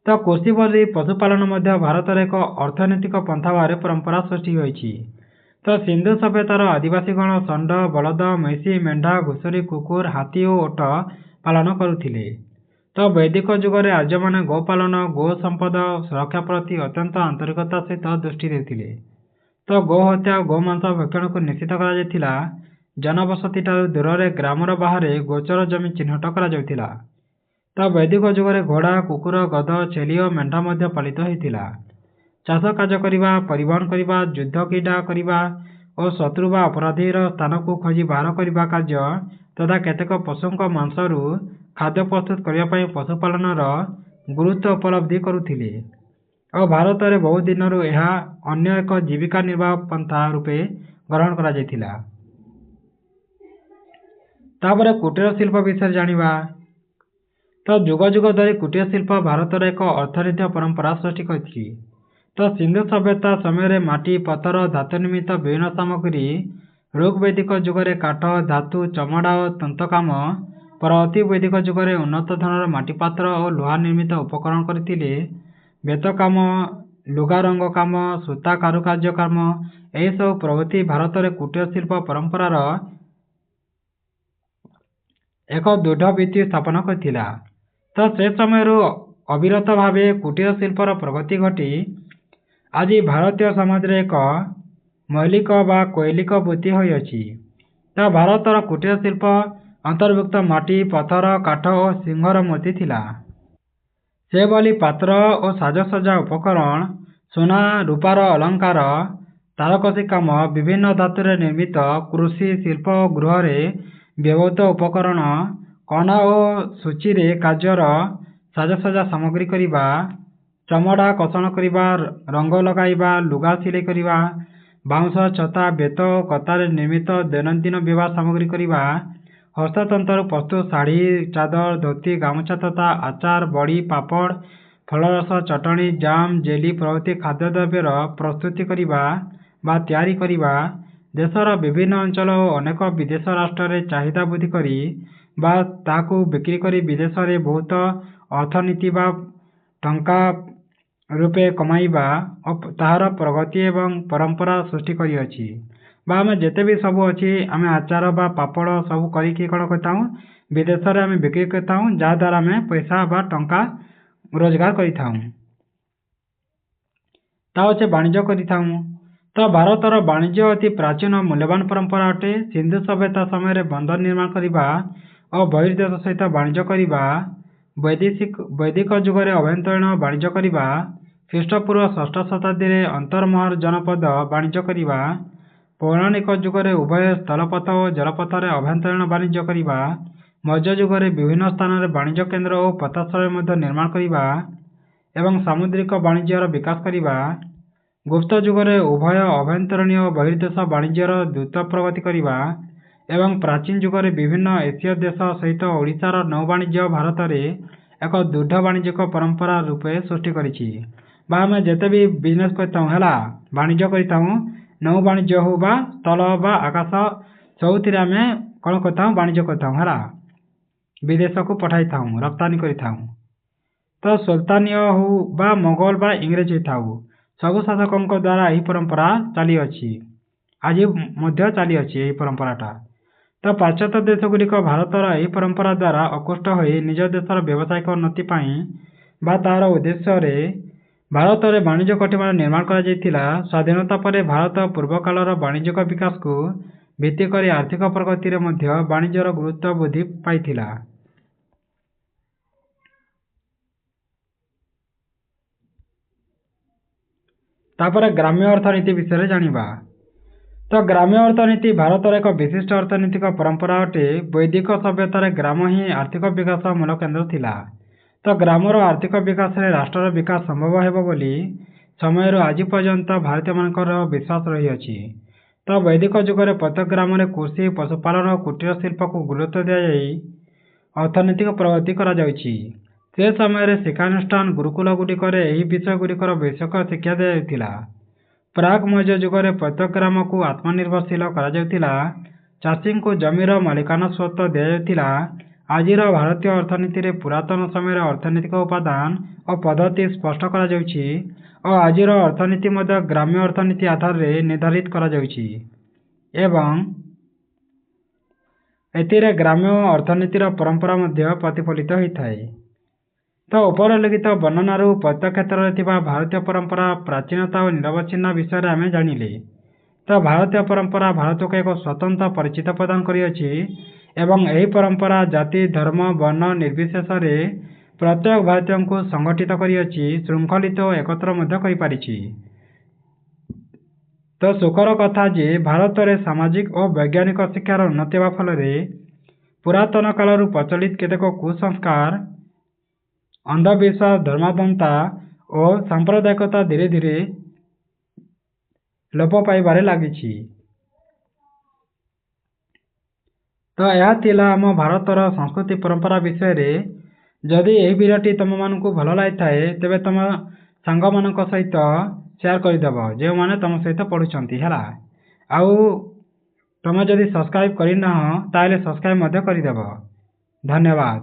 ତ କୃଷି ବୋଲି ପଶୁପାଳନ ମଧ୍ୟ ଭାରତରେ ଏକ ଅର୍ଥନୈତିକ ପନ୍ଥା ଭାବରେ ପରମ୍ପରା ସୃଷ୍ଟି ହୋଇଛି। ତ ସିନ୍ଧୁ ସଭ୍ୟତାର ଆଦିବାସୀଗଣ ଷଣ୍ଢ, ବଳଦ, ମଇଁଷି, ମେଣ୍ଢା, ଘୁଷୁରୀ, କୁକୁର, ହାତୀ ଓ ଓଟ ପାଳନ କରୁଥିଲେ। ତ ବୈଦିକ ଯୁଗରେ ଆର୍ଯ୍ୟମାନେ ଗୋପାଳନ, ଗୋ ସମ୍ପଦ ସୁରକ୍ଷା ପ୍ରତି ଅତ୍ୟନ୍ତ ଆନ୍ତରିକତା ସହିତ ଦୃଷ୍ଟି ଦେଉଥିଲେ। ତ ଗୋ ହତ୍ୟା ଓ ଗୋମାଂସ ଭକ୍ଷଣକୁ ନିଷିଦ୍ଧ କରାଯାଇଥିଲା। ଜନବସତିଠାରୁ ଦୂରରେ ଗ୍ରାମର ବାହାରେ ଗୋଚର ଜମି ଚିହ୍ନଟ କରାଯାଉଥିଲା। ତ ବୈଦିକ ଯୁଗରେ ଘୋଡ଼ା, କୁକୁର, ଗଧ, ଛେଳି ଓ ମେଣ୍ଢା ମଧ୍ୟ ପାଳିତ ହେଉଥିଲା। ଚାଷ କାର୍ଯ୍ୟ କରିବା, ପରିବହନ କରିବା, ଯୁଦ୍ଧ କ୍ରୀଡ଼ା କରିବା ଓ ଶତ୍ରୁ ବା ଅପରାଧୀର ସ୍ଥାନକୁ ଖୋଜି ବାହାର କରିବା କାର୍ଯ୍ୟ ତଥା କେତେକ ପଶୁଙ୍କ ମାଂସରୁ ଖାଦ୍ୟ ପ୍ରସ୍ତୁତ କରିବା ପାଇଁ ପଶୁପାଳନର ଗୁରୁତ୍ୱ ଉପଲବ୍ଧି କରୁଥିଲେ ଓ ଭାରତରେ ବହୁ ଦିନରୁ ଏହା ଅନ୍ୟ ଏକ ଜୀବିକା ନିର୍ବାହ ପନ୍ଥା ରୂପେ ଗ୍ରହଣ କରାଯାଇଥିଲା। ତାପରେ କୁଟୀର ଶିଳ୍ପ ବିଷୟରେ ଜାଣିବା। ତ ଯୁଗ ଯୁଗ ଧରି କୁଟୀର ଶିଳ୍ପ ଭାରତର ଏକ ଅର୍ଥନୈତିକ ପରମ୍ପରା ସୃଷ୍ଟି କରିଛି। ତ ସିନ୍ଧୁ ସଭ୍ୟତା ସମୟରେ ମାଟି, ପଥର, ଧାତୁ ନିର୍ମିତ ବିଭିନ୍ନ ସାମଗ୍ରୀ, ଋଗ୍ ବୈଦିକ ଯୁଗରେ କାଠ, ଧାତୁ, ଚମଡ଼ା ଓ ତନ୍ତ କାମ, ପରବର୍ତ୍ତୀ ବୈଦିକ ଯୁଗରେ ଉନ୍ନତ ଧରଣର ମାଟି ପାତ୍ର ଓ ଲୁହା ନିର୍ମିତ ଉପକରଣ କରିଥିଲେ। ବେତ କାମ, ଲୁଗା ରଙ୍ଗ କାମ, ସୂତା କାରୁକାର୍ଯ୍ୟ କାମ ଏହିସବୁ ପ୍ରଭୃତି ଭାରତରେ କୁଟୀର ଶିଳ୍ପ ପରମ୍ପରାର ଏକ ଦୃଢ଼ ଭିତ୍ତି ସ୍ଥାପନ କରିଥିଲା। ତ ସେ ସମୟରୁ ଅବିରତ ଭାବେ କୁଟୀର ଶିଳ୍ପର ପ୍ରଗତି ଘଟି ଆଜି ଭାରତୀୟ ସମାଜରେ ଏକ ମୌଳିକ ବା କୌଳିକ ବୃତ୍ତି ହୋଇଅଛି। ତ ଭାରତର କୁଟୀର ଶିଳ୍ପ ଅନ୍ତର୍ଭୁକ୍ତ ମାଟି, ପଥର, କାଠ ଓ ସିଂହର ମୂର୍ତ୍ତି ଥିଲା। ସେଭଳି ପାତ୍ର ଓ ସାଜସଜ୍ଜା ଉପକରଣ, ସୁନା ରୂପାର ଅଳଙ୍କାର, ତାରକସି କାମ, ବିଭିନ୍ନ ଧାତୁରେ ନିର୍ମିତ କୃଷି ଶିଳ୍ପ ଓ ଗୃହରେ ବ୍ୟବହୃତ ଉପକରଣ, କନା ଓ ସୂଚୀରେ କାର୍ଯ୍ୟର ସାଜସଜ୍ଜା ସାମଗ୍ରୀ କରିବା, ଚମଡ଼ା କଷଣ କରିବା, ରଙ୍ଗ ଲଗାଇବା, ଲୁଗା ସିଲେଇ କରିବା, ବାଉଁଶ, ଛତା, ବେତ ଓ କତାରେ ନିର୍ମିତ ଦୈନନ୍ଦିନ ବ୍ୟବହାର ସାମଗ୍ରୀ କରିବା, ହସ୍ତତନ୍ତରୁ ପ୍ରସ୍ତୁତ ଶାଢ଼ୀ, ଚାଦର, ଧୋତି, ଗାମୁଛା ତଥା ଆଚାର, ବଡ଼ି, ପାପଡ଼, ଫଳରସ, ଚଟଣି, ଜାମ୍, ଜେଲି ପ୍ରଭୃତି ଖାଦ୍ୟଦ୍ରବ୍ୟର ପ୍ରସ୍ତୁତି କରିବା ବା ତିଆରି କରିବା, ଦେଶର ବିଭିନ୍ନ ଅଞ୍ଚଳ ଓ ଅନେକ ବିଦେଶ ରାଷ୍ଟ୍ରରେ ଚାହିଦା ବୃଦ୍ଧି କରି ବା ତାହାକୁ ବିକ୍ରି କରି ବିଦେଶରେ ବହୁତ ଅର୍ଥନୀତି ବା ଟଙ୍କା ରୂପେ କମାଇବା ଓ ତାହାର ପ୍ରଗତି ଏବଂ ପରମ୍ପରା ସୃଷ୍ଟି କରିଅଛି। ବା ଆମେ ଯେତେ ବି ସବୁ ଅଛି ଆମେ ଆଚାର ବା ପାପଡ଼ ସବୁ କରିକି କ'ଣ କରିଥାଉ, ବିଦେଶରେ ଆମେ ବିକ୍ରି କରିଥାଉ, ଯାହାଦ୍ୱାରା ଆମେ ପଇସା ବା ଟଙ୍କା ରୋଜଗାର କରିଥାଉ। ତା ଅଛି ବାଣିଜ୍ୟ କରିଥାଉ। ତ ଭାରତର ବାଣିଜ୍ୟ ଅତି ପ୍ରାଚୀନ ମୂଲ୍ୟବାନ ପରମ୍ପରା ଅଟେ। ସିନ୍ଧୁ ସଭ୍ୟତା ସମୟରେ ବନ୍ଦର ନିର୍ମାଣ କରିବା ଓ ବହିର୍ଦେଶ ସହିତ ବାଣିଜ୍ୟ କରିବା, ବୈଦିକ ଯୁଗରେ ଆଭ୍ୟନ୍ତରୀଣ ବାଣିଜ୍ୟ କରିବା, ଖ୍ରୀଷ୍ଟପୂର୍ବ ଷଷ୍ଠ ଶତାବ୍ଦୀରେ ଅନ୍ତର୍ମହର ଜନପଦ ବାଣିଜ୍ୟ କରିବା, ପୌରାଣିକ ଯୁଗରେ ଉଭୟ ସ୍ଥଳପଥ ଓ ଜଳପଥରେ ଆଭ୍ୟନ୍ତରୀଣ ବାଣିଜ୍ୟ କରିବା, ମୌର୍ଯ୍ୟ ଯୁଗରେ ବିଭିନ୍ନ ସ୍ଥାନରେ ବାଣିଜ୍ୟ କେନ୍ଦ୍ର ଓ ପଥସ୍ଥଳୀ ମଧ୍ୟ ନିର୍ମାଣ କରିବା ଏବଂ ସାମୁଦ୍ରିକ ବାଣିଜ୍ୟର ବିକାଶ କରିବା, ଗୁପ୍ତ ଯୁଗରେ ଉଭୟ ଆଭ୍ୟନ୍ତରୀଣ ଓ ବହିର୍ଦେଶ ବାଣିଜ୍ୟର ଦ୍ରୁତ ପ୍ରଗତି କରିବା ଏବଂ ପ୍ରାଚୀନ ଯୁଗରେ ବିଭିନ୍ନ ଏସୀୟ ଦେଶ ସହିତ ଓଡ଼ିଶାର ନୌବାଣିଜ୍ୟ ଭାରତରେ ଏକ ଦୃଢ଼ ବାଣିଜ୍ୟିକ ପରମ୍ପରା ରୂପେ ସୃଷ୍ଟି କରିଛି। ବା ଆମେ ଯେତେ ବି ବିଜନେସ୍ କରିଥାଉ ହେଲା, ବାଣିଜ୍ୟ କରିଥାଉ, ନୌ ବାଣିଜ୍ୟ ହେଉ ବା ସ୍ଥଳ ବା ଆକାଶ ସବୁଥିରେ ଆମେ କ'ଣ କରିଥାଉ, ବାଣିଜ୍ୟ କରିଥାଉ ହେଲା, ବିଦେଶକୁ ପଠାଇଥାଉ, ରପ୍ତାନି କରିଥାଉ। ତ ସୁଲତାନୀୟ ହେଉ ବା ମୋଗଲ ବା ଇଂରେଜ ହେଇଥାଉ, ସବୁ ଶାସକଙ୍କ ଦ୍ୱାରା ଏହି ପରମ୍ପରା ଚାଲିଅଛି, ଆଜି ମଧ୍ୟ ଚାଲିଅଛି ଏହି ପରମ୍ପରାଟା। ତ ପାଶ୍ଚାତ୍ୟ ଦେଶଗୁଡ଼ିକ ଭାରତର ଏହି ପରମ୍ପରା ଦ୍ୱାରା ଆକୃଷ୍ଟ ହୋଇ ନିଜ ଦେଶର ବ୍ୟବସାୟିକ ଉନ୍ନତି ପାଇଁ ବା ତାହାର ଉଦ୍ଦେଶ୍ୟରେ ଭାରତରେ ବାଣିଜ୍ୟ କଟିମାଳ ନିର୍ମାଣ କରାଯାଇଥିଲା। ସ୍ୱାଧୀନତା ପରେ ଭାରତ ପୂର୍ବକାଳର ବାଣିଜ୍ୟିକ ବିକାଶକୁ ଭିତ୍ତି କରି ଆର୍ଥିକ ପ୍ରଗତିରେ ମଧ୍ୟ ବାଣିଜ୍ୟର ଗୁରୁତ୍ୱ ବୃଦ୍ଧି ପାଇଥିଲା। ତାପରେ ଗ୍ରାମ୍ୟ ଅର୍ଥନୀତି ବିଷୟରେ ଜାଣିବା। ତ ଗ୍ରାମ୍ୟ ଅର୍ଥନୀତି ଭାରତର ଏକ ବିଶିଷ୍ଟ ଅର୍ଥନୈତିକ ପରମ୍ପରା ଅଟେ। ବୈଦିକ ସଭ୍ୟତାରେ ଗ୍ରାମ ହିଁ ଆର୍ଥିକ ବିକାଶ ମୂଳ କେନ୍ଦ୍ର ଥିଲା। ତ ଗ୍ରାମର ଆର୍ଥିକ ବିକାଶରେ ରାଷ୍ଟ୍ରର ବିକାଶ ସମ୍ଭବ ହେବ ବୋଲି ସମୟରୁ ଆଜି ପର୍ଯ୍ୟନ୍ତ ଭାରତୀୟମାନଙ୍କର ବିଶ୍ୱାସ ରହିଅଛି। ତ ବୈଦିକ ଯୁଗରେ ପ୍ରତ୍ୟେକ ଗ୍ରାମରେ କୃଷି, ପଶୁପାଳନ ଓ କୁଟୀର ଶିଳ୍ପକୁ ଗୁରୁତ୍ୱ ଦିଆଯାଇ ଅର୍ଥନୈତିକ ପ୍ରଗତି କରାଯାଉଛି। ସେ ସମୟରେ ଶିକ୍ଷାନୁଷ୍ଠାନ ଗୁରୁକୁଳଗୁଡ଼ିକରେ ଏହି ବିଷୟଗୁଡ଼ିକର ବୈଷୟିକ ଶିକ୍ଷା ଦିଆଯାଉଥିଲା। ପ୍ରାକ୍ ମୌର୍ଯ୍ୟ ଯୁଗରେ ପ୍ରତ୍ୟେକ ଗ୍ରାମକୁ ଆତ୍ମନିର୍ଭରଶୀଳ କରାଯାଉଥିଲା। ଚାଷୀଙ୍କୁ ଜମିର ମାଲିକାନା ସ୍ୱତ୍ୱ ଦିଆଯାଉଥିଲା। ଆଜିର ଭାରତୀୟ ଅର୍ଥନୀତିରେ ପୁରାତନ ସମୟର ଅର୍ଥନୈତିକ ଉପାଦାନ ଓ ପଦ୍ଧତି ସ୍ପଷ୍ଟ କରାଯାଉଛି ଓ ଆଜିର ଅର୍ଥନୀତି ମଧ୍ୟ ଗ୍ରାମ୍ୟ ଅର୍ଥନୀତି ଆଧାରରେ ନିର୍ଦ୍ଧାରିତ କରାଯାଉଛି ଏବଂ ଏଥିରେ ଗ୍ରାମ୍ୟ ଅର୍ଥନୀତିର ପରମ୍ପରା ମଧ୍ୟ ପ୍ରତିଫଳିତ ହୋଇଥାଏ। ତ ଉପରଲିଖିତ ବର୍ଣ୍ଣନାରୁ ପ୍ରତ୍ୟେକ କ୍ଷେତ୍ରରେ ଥିବା ଭାରତୀୟ ପରମ୍ପରା ପ୍ରାଚୀନତା ଓ ନିରବଚ୍ଛିନ୍ନ ବିଷୟରେ ଆମେ ଜାଣିଲେ। ତ ଭାରତୀୟ ପରମ୍ପରା ଭାରତକୁ ଏକ ସ୍ୱତନ୍ତ୍ର ପରିଚିତ ପ୍ରଦାନ କରିଅଛି ଏବଂ ଏହି ପରମ୍ପରା ଜାତି ଧର୍ମ ବର୍ଣ୍ଣ ନିର୍ବିଶେଷରେ ପ୍ରତ୍ୟେକ ଭାରତୀୟଙ୍କୁ ସଂଗଠିତ କରିଅଛି, ଶୃଙ୍ଖଳିତ ଓ ଏକତ୍ର ମଧ୍ୟ କରିପାରିଛି। ତ ସୁଖର କଥା ଯେ ଭାରତରେ ସାମାଜିକ ଓ ବୈଜ୍ଞାନିକ ଶିକ୍ଷାର ଉନ୍ନତି ହେବା ଫଳରେ ପୁରାତନ କାଳରୁ ପ୍ରଚଳିତ କେତେକ କୁସଂସ୍କାର, ଅନ୍ଧବିଶ୍ୱାସ, ଧର୍ମାଧମତା ଓ ସାମ୍ପ୍ରଦାୟିକତା ଧୀରେ ଧୀରେ ଲୋପ ପାଇବାରେ ଲାଗିଛି। ତ ଏହା ଥିଲା ଆମ ଭାରତର ସଂସ୍କୃତି ପରମ୍ପରା ବିଷୟରେ। ଯଦି ଏହି ଭିଡ଼ିଓଟି ତୁମମାନଙ୍କୁ ଭଲ ଲାଗିଥାଏ ତେବେ ତୁମ ସାଙ୍ଗମାନଙ୍କ ସହିତ ସେୟାର କରିଦେବ ଯେଉଁମାନେ ତୁମ ସହିତ ପଢ଼ୁଛନ୍ତି ହେଲା। ଆଉ ତୁମେ ଯଦି ସବସ୍କ୍ରାଇବ୍ କରିନାହଁ ତାହେଲେ ସବସ୍କ୍ରାଇବ୍ ମଧ୍ୟ କରିଦେବ। ଧନ୍ୟବାଦ।